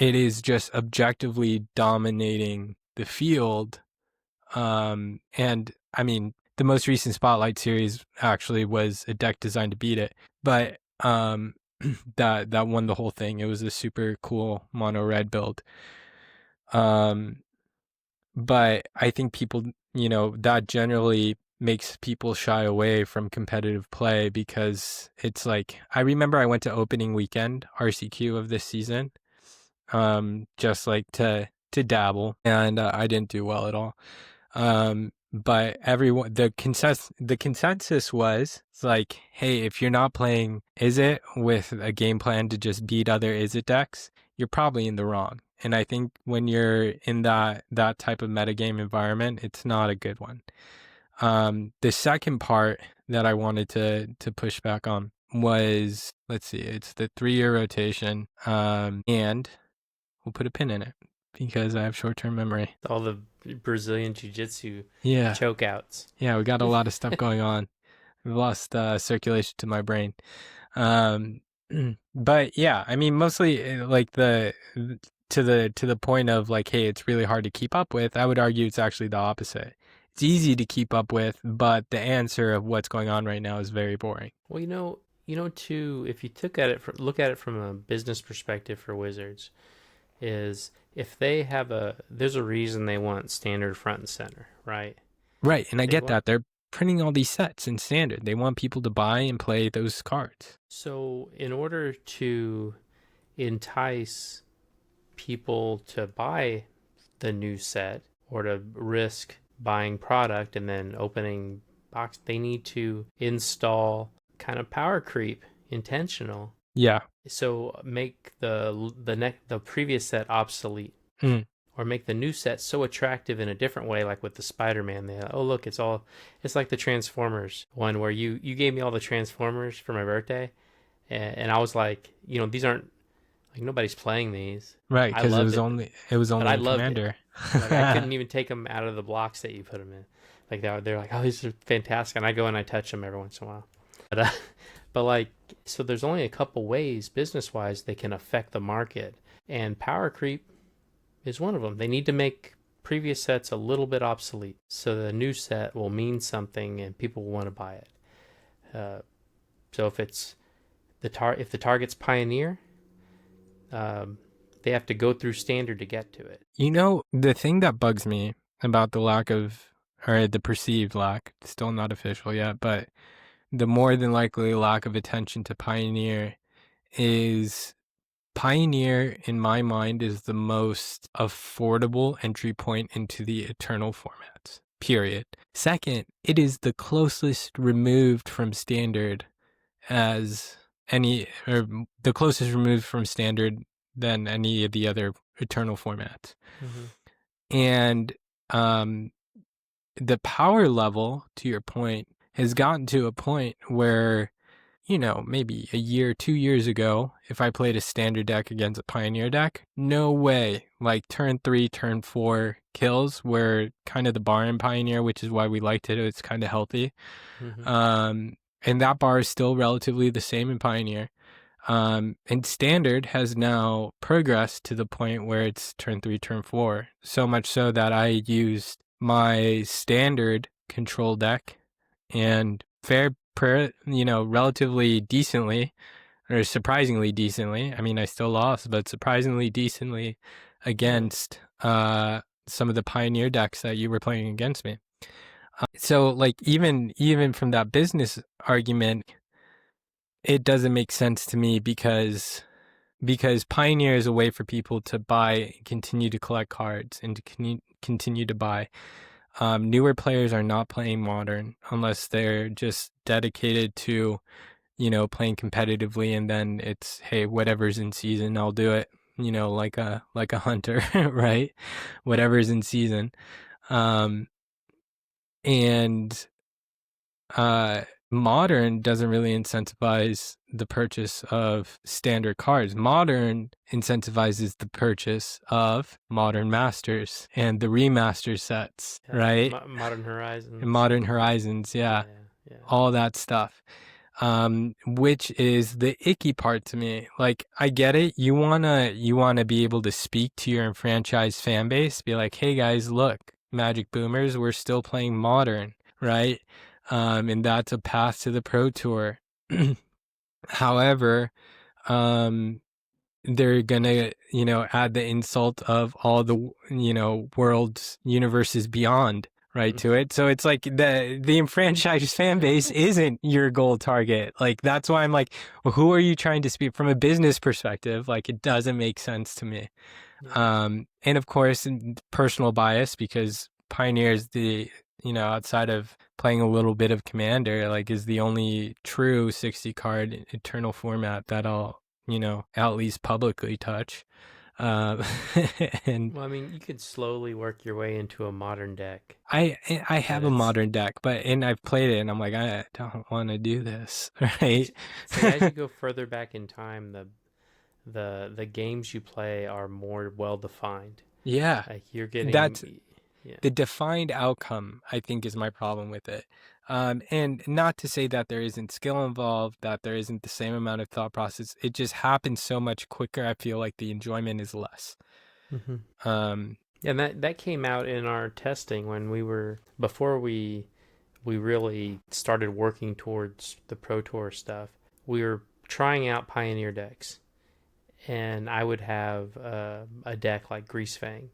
Speaker 1: It is just objectively dominating the field. And I mean, the most recent Spotlight series actually was a deck designed to beat it, but that won the whole thing. It was a super cool mono red build. But I think people, that generally makes people shy away from competitive play, because it's like, I remember I went to opening weekend RCQ of this season, just like to dabble, and I didn't do well at all. But everyone, the consensus was, it's like, hey, if you're not playing Izzet with a game plan to just beat other Izzet decks, you're probably in the wrong. And I think when you're in that type of metagame environment, it's not a good one. The second part that I wanted to push back on was, let's see, it's the 3-year rotation, and we'll put a pin in it because I have short-term memory.
Speaker 2: All the Brazilian Jiu-Jitsu
Speaker 1: Yeah.
Speaker 2: chokeouts.
Speaker 1: Yeah, we got a lot of stuff going on. We've lost circulation to my brain. But yeah, I mean, mostly like to the point of like, hey, it's really hard to keep up with, I would argue it's actually the opposite. It's easy to keep up with, but the answer of what's going on right now is very boring.
Speaker 2: Well, too, if you look at it from a business perspective for Wizards, is if they have there's a reason they want standard front and center, right?
Speaker 1: Right, and I
Speaker 2: They
Speaker 1: get
Speaker 2: want
Speaker 1: that. They're printing all these sets in standard. They want people to buy and play those cards.
Speaker 2: So in order to entice people to buy the new set or to risk buying product and then opening box, they need to install kind of power creep intentional.
Speaker 1: Yeah.
Speaker 2: So make the previous set obsolete,
Speaker 1: Mm.
Speaker 2: or make the new set so attractive in a different way, like with the Spider-Man. Oh look, it's like the Transformers one where you gave me all the Transformers for my birthday, and I was like, these aren't like nobody's playing these.
Speaker 1: Right,
Speaker 2: I
Speaker 1: because it
Speaker 2: loved
Speaker 1: was
Speaker 2: it,
Speaker 1: only
Speaker 2: but I
Speaker 1: in
Speaker 2: loved it.
Speaker 1: Commander.
Speaker 2: Like I couldn't even take them out of the blocks that you put them in. Like they're like, oh, these are fantastic, and I go and I touch them every once in a while. But but like, so there's only a couple ways business wise they can affect the market, and power creep is one of them. They need to make previous sets a little bit obsolete so the new set will mean something and people will want to buy it. So if it's if the target's Pioneer, they have to go through standard to get to it.
Speaker 1: The thing that bugs me about the lack of, or the perceived lack, still not official yet, but the more than likely lack of attention to Pioneer is Pioneer, in my mind, is the most affordable entry point into the Eternal formats, period. Second, it is the closest removed from standard as or the closest removed from standard than any of the other Eternal formats. Mm-hmm. And the power level, to your point, has gotten to a point where, maybe a year, 2 years ago, if I played a standard deck against a Pioneer deck, no way. Like turn 3, turn 4 kills were kind of the bar in Pioneer, which is why we liked it. It's kind of healthy. Mm-hmm. And that bar is still relatively the same in Pioneer. And standard has now progressed to the point where it's turn 3, turn 4. So much so that I used my standard control deck and relatively decently, or surprisingly decently. I mean, I still lost, but surprisingly decently against some of the Pioneer decks that you were playing against me. So like even from that business argument, it doesn't make sense to me because Pioneer is a way for people to buy, continue to collect cards, and to continue to buy. Newer players are not playing Modern unless they're just dedicated to, playing competitively, and then it's, hey, whatever's in season, I'll do it. Like a hunter, right? Whatever's in season, and Modern doesn't really incentivize the purchase of standard cards. Modern incentivizes the purchase of Modern Masters and the remaster sets, right?
Speaker 2: Modern Horizons.
Speaker 1: And Modern Horizons, yeah. All that stuff. Which is the icky part to me. Like, I get it. You wanna be able to speak to your enfranchised fan base, be like, hey guys, look, Magic Boomers, we're still playing Modern, right? And that's a path to the Pro Tour. However, they're gonna, add the insult of all the, worlds, universes beyond, right, to it. So it's like the enfranchised fan base isn't your goal target. Like, that's why I'm like, well, who are you trying to speak from a business perspective? Like, it doesn't make sense to me. Yeah. And of course, personal bias, because Pioneer is the, outside of playing a little bit of Commander, like, is the only true 60 card Eternal format that I'll, at least publicly touch. And
Speaker 2: well, I mean, you could slowly work your way into a Modern deck.
Speaker 1: I have a Modern deck, and I've played it, and I'm like, I don't want to do this, right?
Speaker 2: So as you go further back in time, the games you play are more well defined.
Speaker 1: Yeah,
Speaker 2: like you're getting
Speaker 1: that's the defined outcome, I think, is my problem with it. And not to say that there isn't skill involved, that there isn't the same amount of thought process. It just happens so much quicker. I feel like the enjoyment is less.
Speaker 2: Hmm.
Speaker 1: Um,
Speaker 2: And that came out in our testing when we were before we really started working towards the Pro Tour stuff. We were trying out Pioneer decks, and I would have a deck like Greasefang,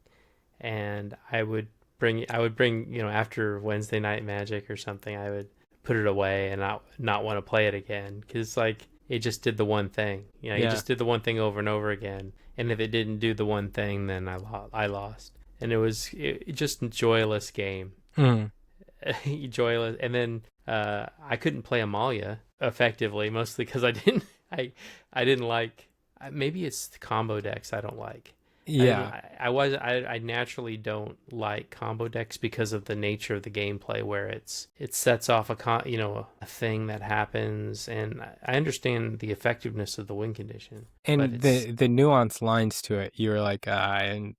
Speaker 2: and I would bring after Wednesday Night Magic or something, I would put it away and not want to play it again because like it just did the one thing. You
Speaker 1: yeah.
Speaker 2: just did the one thing over and over again, and if it didn't do the one thing, then I lost, and it just a joyless game.
Speaker 1: Mm.
Speaker 2: Joyless. And then I couldn't play Amalia effectively, mostly because I didn't like. Maybe it's the combo decks I don't like. I didn't.
Speaker 1: Yeah.
Speaker 2: I naturally don't like combo decks because of the nature of the gameplay, where it sets off a thing that happens, and I understand the effectiveness of the win condition, but
Speaker 1: And
Speaker 2: it's
Speaker 1: the nuanced lines to it, you were like, and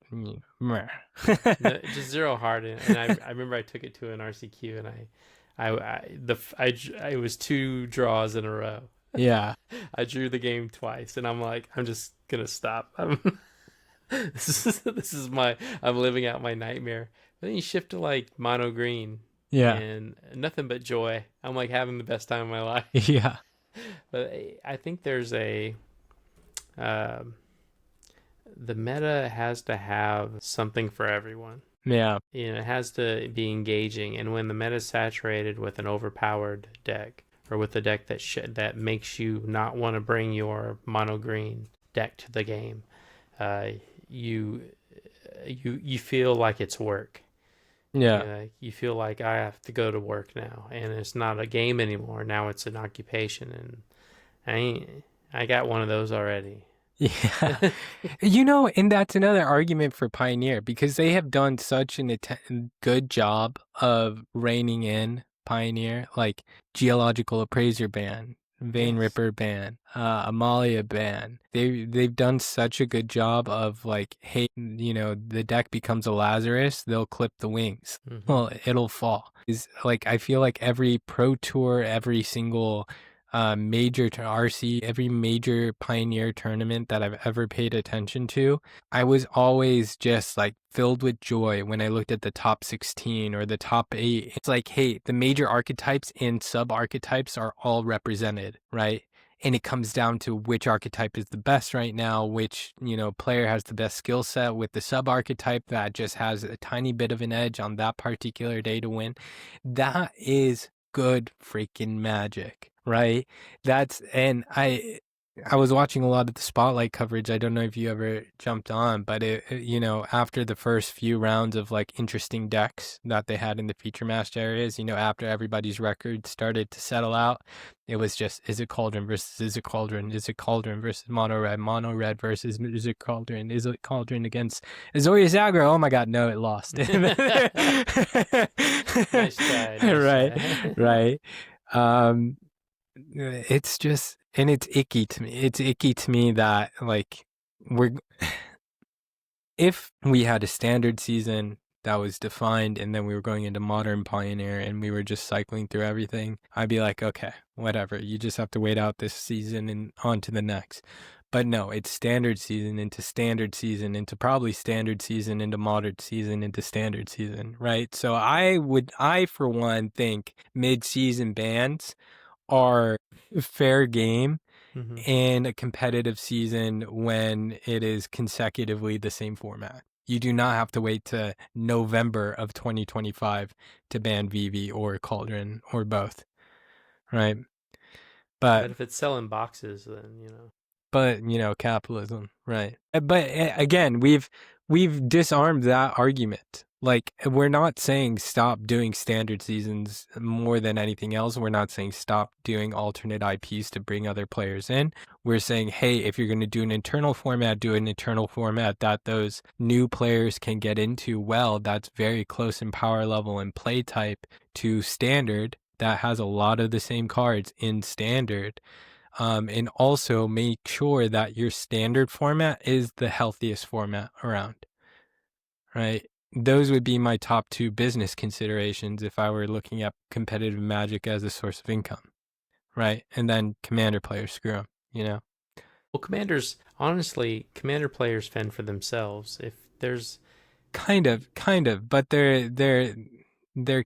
Speaker 1: meh.
Speaker 2: no, just zero hard. And I remember I took it to an RCQ, and it was two draws in a row.
Speaker 1: Yeah.
Speaker 2: I drew the game twice, and I'm like, I'm just gonna stop. I'm living out my nightmare. But then you shift to like mono green
Speaker 1: Yeah.
Speaker 2: and nothing but joy. I'm like having the best time of my life.
Speaker 1: Yeah.
Speaker 2: But I think there's um, the meta has to have something for everyone.
Speaker 1: Yeah.
Speaker 2: It has to be engaging. And when the meta is saturated with an overpowered deck, or with a deck that makes you not want to bring your mono green deck to the game, uh, you you feel like it's work.
Speaker 1: Yeah.
Speaker 2: You feel like I have to go to work now, and it's not a game anymore. Now it's an occupation, and I got one of those already.
Speaker 1: Yeah. And that's another argument for Pioneer because they have done such good job of reining in Pioneer, like Geological Appraiser ban, Vein
Speaker 2: Yes.
Speaker 1: Ripper ban, Amalia ban. They've done such a good job of like, hey, the deck becomes a Lazarus, they'll clip the wings.
Speaker 2: Hmm.
Speaker 1: Well, it'll fall. Is like I feel like every Pro Tour, every single major to RC, every major Pioneer tournament that I've ever paid attention to, I was always just like filled with joy when I looked at the top 16 or the top 8. It's like, hey, the major archetypes and sub archetypes are all represented, right? And it comes down to which archetype is the best right now, which, player has the best skill set with the sub archetype that just has a tiny bit of an edge on that particular day to win. That is good freaking magic, right? And I was watching a lot of the spotlight coverage. I don't know if you ever jumped on, but after the first few rounds of like interesting decks that they had in the feature match areas, after everybody's records started to settle out, it was just, is it Cauldron versus is it Cauldron? Is it Cauldron versus Mono Red versus is it Cauldron? Is it Cauldron against Azorius Aggro? Oh my God, no, it lost.
Speaker 2: Nice try. Nice
Speaker 1: Right,
Speaker 2: try.
Speaker 1: right. Um, it's just, and it's icky to me. It's icky to me that like we're if we had a standard season that was defined and then we were going into modern Pioneer and we were just cycling through everything, I'd be like, okay, whatever. You just have to wait out this season and on to the next. But no, it's standard season into probably standard season into modern season into standard season, right? So I for one think mid-season bans are fair game
Speaker 2: Hmm.
Speaker 1: in a competitive season when it is consecutively the same format. You do not have to wait to November of 2025 to ban VV or Cauldron or both, right? But
Speaker 2: But if it's selling boxes, then
Speaker 1: capitalism, right? But again, we've disarmed that argument. Like, we're not saying stop doing standard seasons more than anything else. We're not saying stop doing alternate IPs to bring other players in. We're saying, hey, if you're going to do an internal format, do an internal format that those new players can get into well, that's very close in power level and play type to standard, that has a lot of the same cards in standard. And also make sure that your standard format is the healthiest format around, right? those would be my top two business considerations if I were looking at competitive Magic as a source of income, right? And then Commander players, screw them, you know?
Speaker 2: Well, commanders, honestly, commander players fend for themselves. If there's
Speaker 1: Kind of, but they're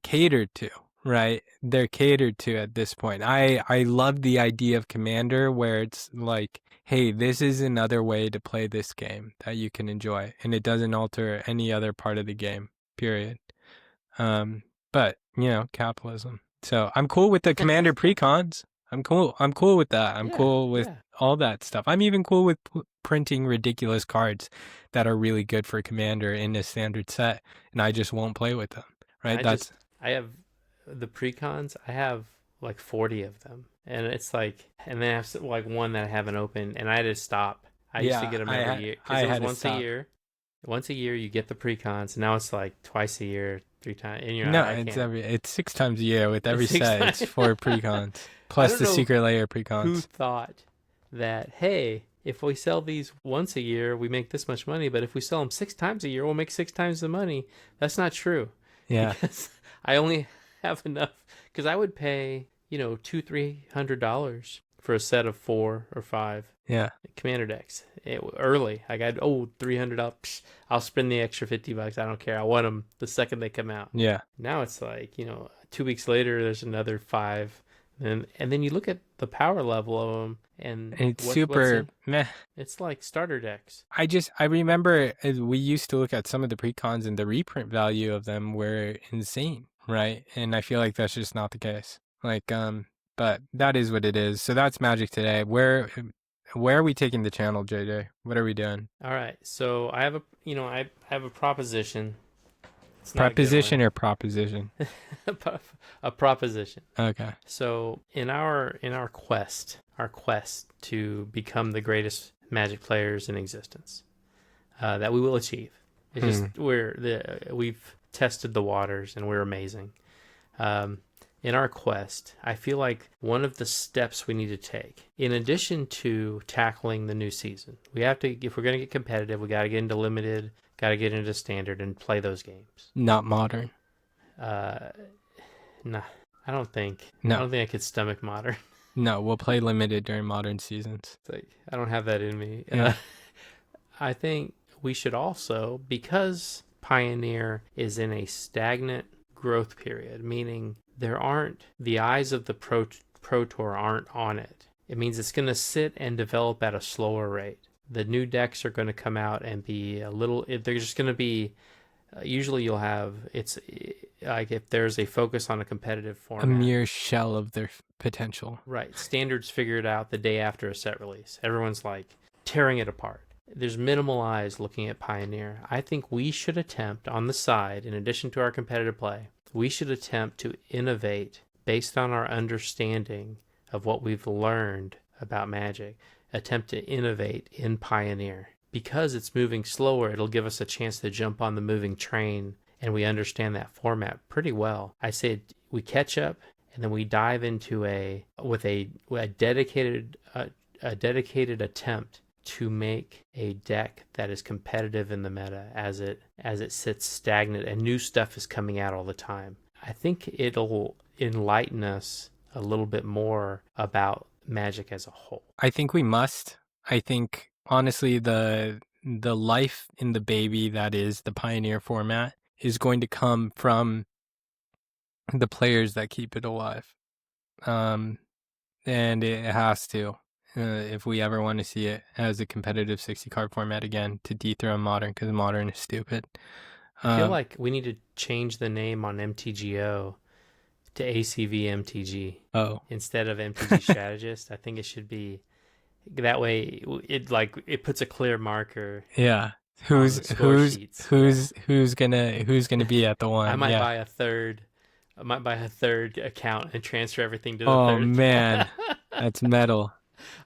Speaker 1: catered to, right? They're catered to at this point. I love the idea of Commander where it's like, hey, this is another way to play this game that you can enjoy, and it doesn't alter any other part of the game. Period. But capitalism. So I'm cool with the Commander precons. I'm cool. I'm cool with that. I'm
Speaker 2: yeah,
Speaker 1: cool with
Speaker 2: yeah.
Speaker 1: all that stuff. I'm even cool with printing ridiculous cards that are really good for Commander in a standard set, and I just won't play with them. Right?
Speaker 2: I have the precons. I have like 40 of them, and it's like, and then I have like one that I haven't opened, and I had to stop. I used to
Speaker 1: Yeah.
Speaker 2: get them every year
Speaker 1: I
Speaker 2: because it was
Speaker 1: had to
Speaker 2: once a
Speaker 1: stop.
Speaker 2: year. Once a year, you get the precons, and now it's like twice a year, 3 times, and
Speaker 1: No,
Speaker 2: I can't.
Speaker 1: it's 6 times a year with every
Speaker 2: It's six
Speaker 1: set. It's
Speaker 2: times.
Speaker 1: 4 precons
Speaker 2: I
Speaker 1: plus
Speaker 2: don't
Speaker 1: the
Speaker 2: know
Speaker 1: secret layer
Speaker 2: who
Speaker 1: precons.
Speaker 2: thought that, hey, if we sell these once a year, we make this much money, but if we sell them 6 times a year, we'll make 6 times the money. That's not true
Speaker 1: Yeah.
Speaker 2: because I only have enough. Because I would pay, $200-300 for a set of 4 or 5
Speaker 1: Yeah.
Speaker 2: commander decks early. I got $300. I'll spend the extra $50. I don't care. I want them the second they come out.
Speaker 1: Yeah.
Speaker 2: Now it's like 2 weeks later, there's another 5, and then you look at the power level of them, and
Speaker 1: It's
Speaker 2: what's
Speaker 1: super
Speaker 2: in.
Speaker 1: meh.
Speaker 2: It's like starter decks.
Speaker 1: I remember we used to look at some of the precons and the reprint value of them were insane, right? And I feel like that's just not the case. But that is what it is. So that's Magic today. Where are we taking the channel, JJ? What are we doing?
Speaker 2: All right, so I have I have a proposition. It's not a good
Speaker 1: Preposition
Speaker 2: one.
Speaker 1: or proposition?
Speaker 2: A proposition.
Speaker 1: Okay.
Speaker 2: So in our quest to become the greatest Magic players in existence, that we will achieve. It's just we've tested the waters and we're amazing. In our quest, I feel like one of the steps we need to take, in addition to tackling the new season, we have to, if we're going to get competitive, we got to get into limited, got to get into standard and play those games.
Speaker 1: Not modern.
Speaker 2: Nah, I don't think.
Speaker 1: No.
Speaker 2: I don't think I could stomach modern.
Speaker 1: No, we'll play limited during modern seasons.
Speaker 2: It's like, I don't have that in me.
Speaker 1: Yeah.
Speaker 2: I think we should also, because Pioneer is in a stagnant growth period, meaning the eyes of the Pro Tour aren't on it. It means it's going to sit and develop at a slower rate. The new decks are going to come out and be they're just going to be, usually you'll have, it's like if there's a focus on a competitive format.
Speaker 1: A mere shell of their potential.
Speaker 2: Right. Standards figured out the day after a set release. Everyone's like tearing it apart. There's minimal eyes looking at Pioneer. I think we should attempt on the side, in addition to our competitive play, we should attempt to innovate based on our understanding of what we've learned about Magic, attempt to innovate in Pioneer. Because it's moving slower, it'll give us a chance to jump on the moving train, and we understand that format pretty well. I say we catch up, and then we dive into a dedicated attempt to make a deck that is competitive in the meta as it sits stagnant and new stuff is coming out all the time. I think it'll enlighten us a little bit more about Magic as a whole.
Speaker 1: I think we must. I think honestly the life in the baby that is the Pioneer format is going to come from the players that keep it alive. And it has to. If we ever want to see it as a competitive 60 card format again to dethrone modern, because modern is stupid.
Speaker 2: I feel like we need to change the name on MTGO to ACVMTG.
Speaker 1: Oh,
Speaker 2: instead of MTG Strategist. I think it should be that way. It puts a clear marker.
Speaker 1: Yeah.
Speaker 2: Who's
Speaker 1: Who's gonna be at the one?
Speaker 2: I might
Speaker 1: Yeah.
Speaker 2: buy a third. I might buy a third account and transfer everything to the
Speaker 1: Oh
Speaker 2: third.
Speaker 1: man, that's metal.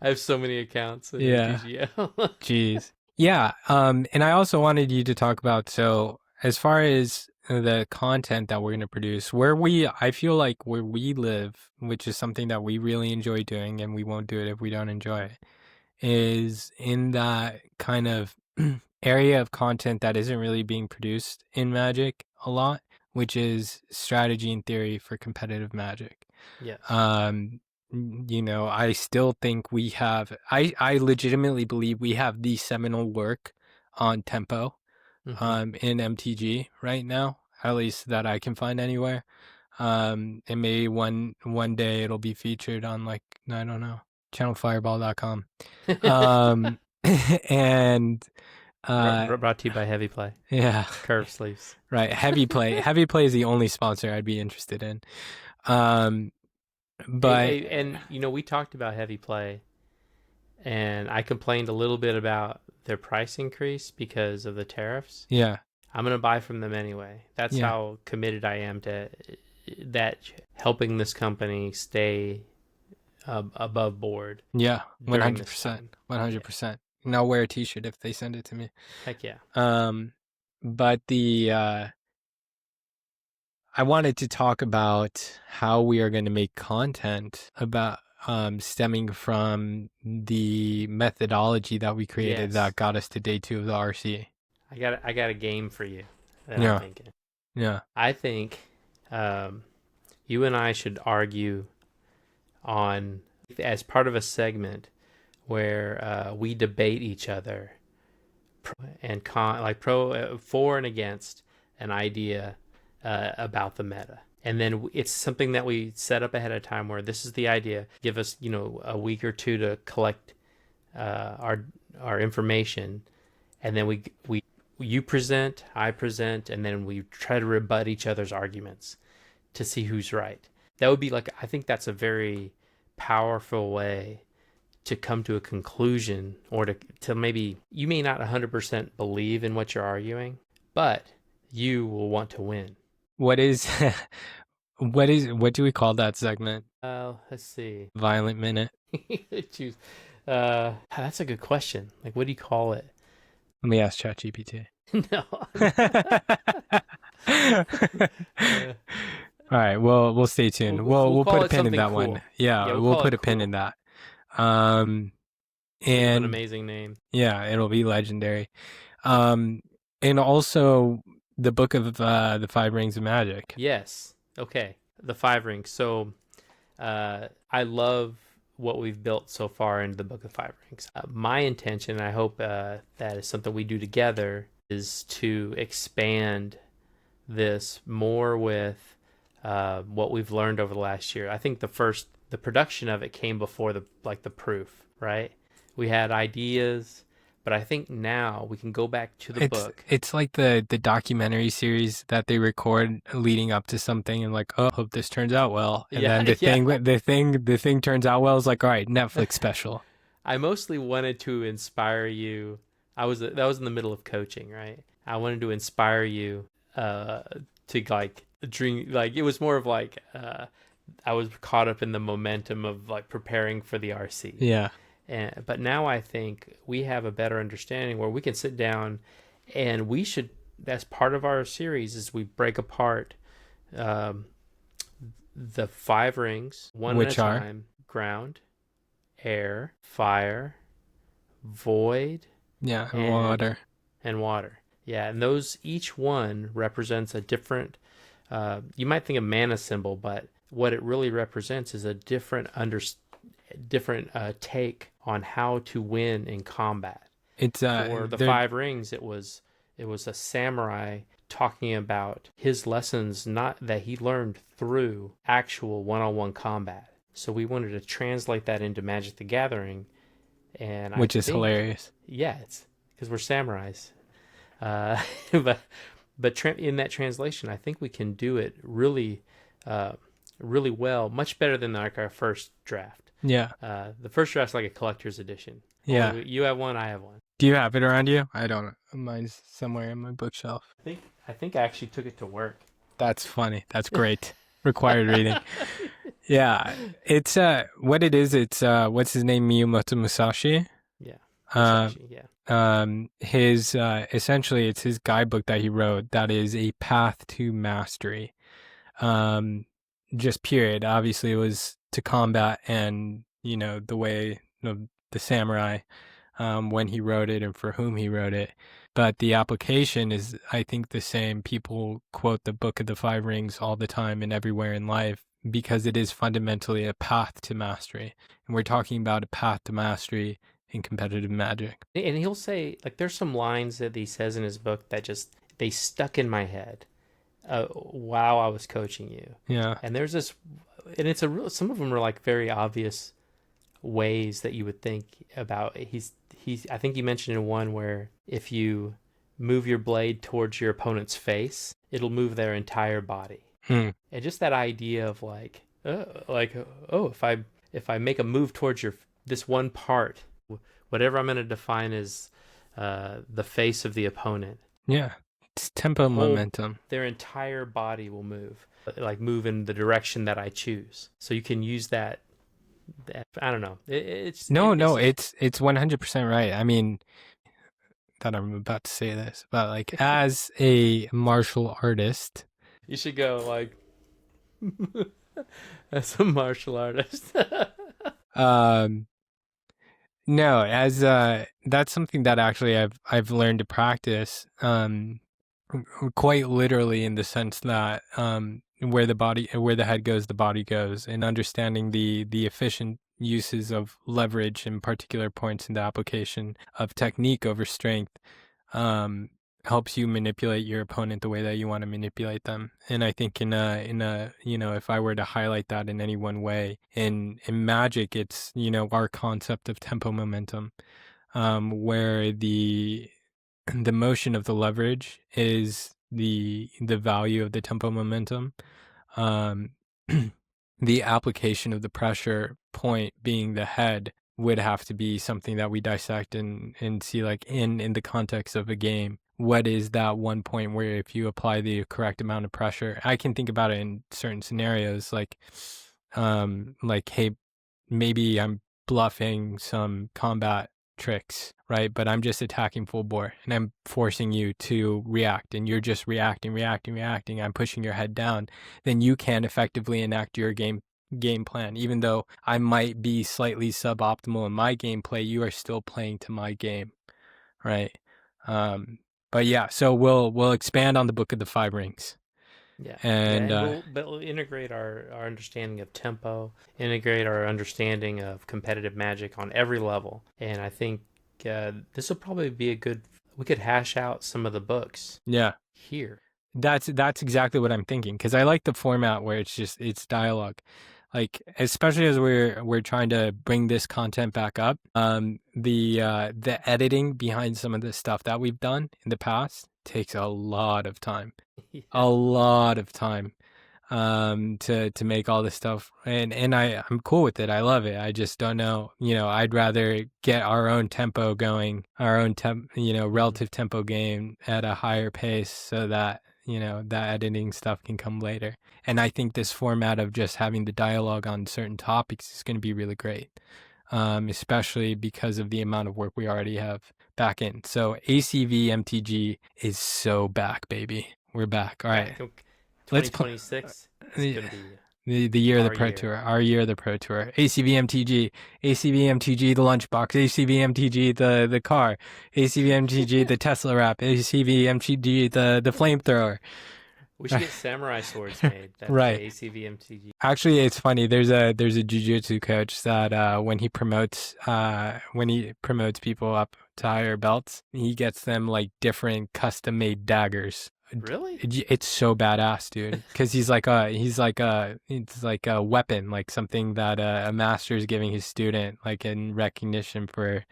Speaker 2: I have so many accounts in
Speaker 1: Yeah.
Speaker 2: MTGO.
Speaker 1: Jeez. Yeah. And I also wanted you to talk about, so as far as the content that we're going to produce, I feel like where we live, which is something that we really enjoy doing, and we won't do it if we don't enjoy it, is in that kind of area of content that isn't really being produced in Magic a lot, which is strategy and theory for competitive Magic.
Speaker 2: Yes.
Speaker 1: Um, I still think we have, I legitimately believe we have the seminal work on tempo
Speaker 2: Mm-hmm.
Speaker 1: in MTG right now, at least that I can find anywhere. And maybe one day it'll be featured on, like, I don't know, channelfireball.com. And
Speaker 2: Brought to you by Heavy Play.
Speaker 1: yeah,
Speaker 2: Curve sleeves.
Speaker 1: right. Heavy Play. Heavy Play is the only sponsor I'd be interested in. But
Speaker 2: And we talked about Heavy Play, and I complained a little bit about their price increase because of the tariffs.
Speaker 1: yeah,
Speaker 2: I'm gonna buy from them anyway. That's
Speaker 1: yeah,
Speaker 2: how committed I am to that, helping this company stay above board
Speaker 1: yeah,
Speaker 2: during this
Speaker 1: 100%,
Speaker 2: time. Yeah.
Speaker 1: 100%. And I'll wear a T-shirt if they send it to me.
Speaker 2: Heck yeah.
Speaker 1: But I wanted to talk about how we are going to make content about stemming from the methodology that we created
Speaker 2: Yes.
Speaker 1: that got us to day 2 of the RC.
Speaker 2: I got a game for you that I'm
Speaker 1: Yeah,
Speaker 2: thinking.
Speaker 1: yeah,
Speaker 2: I think you and I should argue on, as part of a segment where we debate each other and for and against an idea about the meta. And then it's something that we set up ahead of time, where this is the idea. Give us, a week or two to collect our information, and then we you present, I present, and then we try to rebut each other's arguments to see who's right. That would be like, I think that's a very powerful way to come to a conclusion, or to maybe, you may not 100% believe in what you're arguing, but you will want to win.
Speaker 1: what is what do we call that segment?
Speaker 2: Let's see.
Speaker 1: Violent minute.
Speaker 2: Choose. That's a good question. Like, what do you call it?
Speaker 1: Let me ask ChatGPT.
Speaker 2: No.
Speaker 1: All right, well, we'll stay tuned. We'll
Speaker 2: Call
Speaker 1: put a
Speaker 2: it
Speaker 1: pin in
Speaker 2: something
Speaker 1: that
Speaker 2: cool.
Speaker 1: one. Yeah,
Speaker 2: Yeah, we'll
Speaker 1: we'll
Speaker 2: call
Speaker 1: put
Speaker 2: it
Speaker 1: a pin
Speaker 2: cool.
Speaker 1: in that.
Speaker 2: Think of an
Speaker 1: And
Speaker 2: amazing name.
Speaker 1: yeah, it'll be legendary. And also the book of the Five Rings of Magic.
Speaker 2: Yes. Okay. The Five Rings. So, I love what we've built so far into the Book of Five Rings. My intention, and I hope that is something we do together, is to expand this more with what we've learned over the last year. I think the production of it came before the proof, right? We had ideas, but I think now we can go back to the book.
Speaker 1: It's like the documentary series that they record leading up to something, and like, oh, hope this turns out well. And
Speaker 2: Yeah,
Speaker 1: then
Speaker 2: yeah.
Speaker 1: the thing turns out well. It's like, all right, Netflix special.
Speaker 2: I mostly wanted to inspire you. That was in the middle of coaching, right? I wanted to inspire you to like dream. Like, it was more of like I was caught up in the momentum of like preparing for the RC.
Speaker 1: Yeah.
Speaker 2: But now I think we have a better understanding where we can sit down, and we should, that's part of our series, is we break apart um, the five rings one
Speaker 1: Which
Speaker 2: at a
Speaker 1: are?
Speaker 2: time: ground, air, fire, void,
Speaker 1: Yeah, and
Speaker 2: and
Speaker 1: water.
Speaker 2: water. Yeah, and those, each one represents a different. You might think of mana symbol, but what it really represents is a different take on how to win in combat.
Speaker 1: It's
Speaker 2: For the five rings, it was a samurai talking about his lessons, not that he learned through actual one-on-one combat. So we wanted to translate that into Magic the Gathering, and
Speaker 1: which is hilarious.
Speaker 2: Yeah, it's because we're samurais. But in that translation, I think we can do it really, really well, much better than like our first draft.
Speaker 1: Yeah.
Speaker 2: The first draft's like a collector's edition.
Speaker 1: Yeah.
Speaker 2: You have one, I have one.
Speaker 1: Do you have it around you? I don't. Mine's somewhere in my bookshelf.
Speaker 2: I think I actually took it to work.
Speaker 1: That's funny. That's great. Required reading. Yeah. It's what it is, it's what's his name? Miyamoto Musashi.
Speaker 2: Yeah. Musashi,
Speaker 1: His essentially it's his guidebook that he wrote that is a path to mastery. Just period. Obviously it was to combat, and the way the samurai when he wrote it and for whom he wrote it. But the application is, I think, the same. People quote the Book of the Five Rings all the time and everywhere in life because it is fundamentally a path to mastery. And we're talking about a path to mastery in competitive Magic.
Speaker 2: And he'll say, like, there's some lines that he says in his book that just, they stuck in my head while I was coaching you.
Speaker 1: Yeah.
Speaker 2: And there's this, and it's a real, some of them are like very obvious ways that you would think about. I think you mentioned in one where if you move your blade towards your opponent's face, it'll move their entire body.
Speaker 1: Hmm.
Speaker 2: And just that idea of oh, if I make a move towards this one part, whatever I'm going to define as the face of the opponent,
Speaker 1: Yeah. It's tempo momentum.
Speaker 2: their entire body will move, like move in the direction that I choose. So you can use that. I don't know. It's
Speaker 1: 100% right. I mean, that I'm about to say this, but like as a martial artist,
Speaker 2: you should go like as a martial artist.
Speaker 1: um, no, as that's something that actually I've learned to practice, quite literally in the sense that where the head goes, the body goes, and understanding the efficient uses of leverage in particular points in the application of technique over strength helps you manipulate your opponent the way that you want to manipulate them. And I think in a if I were to highlight that in any one way, in Magic, it's our concept of tempo momentum, where the motion of the leverage is the value of the tempo momentum. The application of the pressure point being the head would have to be something that we dissect and see, like in the context of a game. What is that one point where if you apply the correct amount of pressure? I can think about it in certain scenarios, like hey, maybe I'm bluffing some combat tricks, right? But I'm just attacking full bore and I'm forcing you to react and you're just reacting. I'm pushing your head down. Then you can effectively enact your game plan. Even though I might be slightly suboptimal in my gameplay, you are still playing to my game, right? But yeah, so we'll expand on the Book of the Five Rings.
Speaker 2: Yeah,
Speaker 1: And
Speaker 2: and we'll integrate our understanding of tempo, integrate our understanding of competitive Magic on every level. And I think this will probably be a good. We could hash out some of the books.
Speaker 1: Yeah,
Speaker 2: here.
Speaker 1: That's exactly what I'm thinking, because I like the format where it's dialogue. Like, especially as we're trying to bring this content back up, the editing behind some of the stuff that we've done in the past takes a lot of time.
Speaker 2: Yeah.
Speaker 1: A lot of time to make all this stuff, and I'm cool with it. I love it. I just don't know, I'd rather get our own tempo going, our own relative tempo game at a higher pace, so that that editing stuff can come later. And I think this format of just having the dialogue on certain topics is going to be really great, especially because of the amount of work we already have back in. So ACV MTG is so back, baby. We're back. All right.
Speaker 2: 2026 is going to be
Speaker 1: the year of the Pro Tour. Our year of the Pro Tour. ACVMTG, ACVMTG the lunchbox, ACVMTG the car, ACVMTG the Tesla wrap, ACVMTG the flamethrower.
Speaker 2: We should get samurai swords made. That's
Speaker 1: right.
Speaker 2: ACVMTG.
Speaker 1: Actually, it's funny. There's a jiu-jitsu coach that when he promotes people up to higher belts, he gets them like different custom-made daggers.
Speaker 2: Really?
Speaker 1: It's so badass, dude. Because it's like a weapon, like something that a master is giving his student, like in recognition for,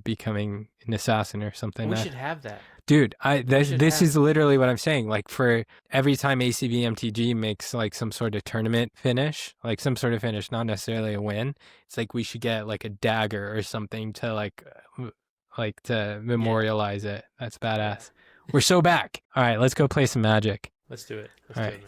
Speaker 1: becoming an assassin or something.
Speaker 2: We should have that.
Speaker 1: Dude, this is literally what I'm saying. Like, for every time ACVMTG makes like some sort of tournament finish, like some sort of finish, not necessarily a win, it's like we should get like a dagger or something to like to memorialize it. That's badass. We're so back. All right, let's go play some Magic.
Speaker 2: Let's do it.
Speaker 1: All right.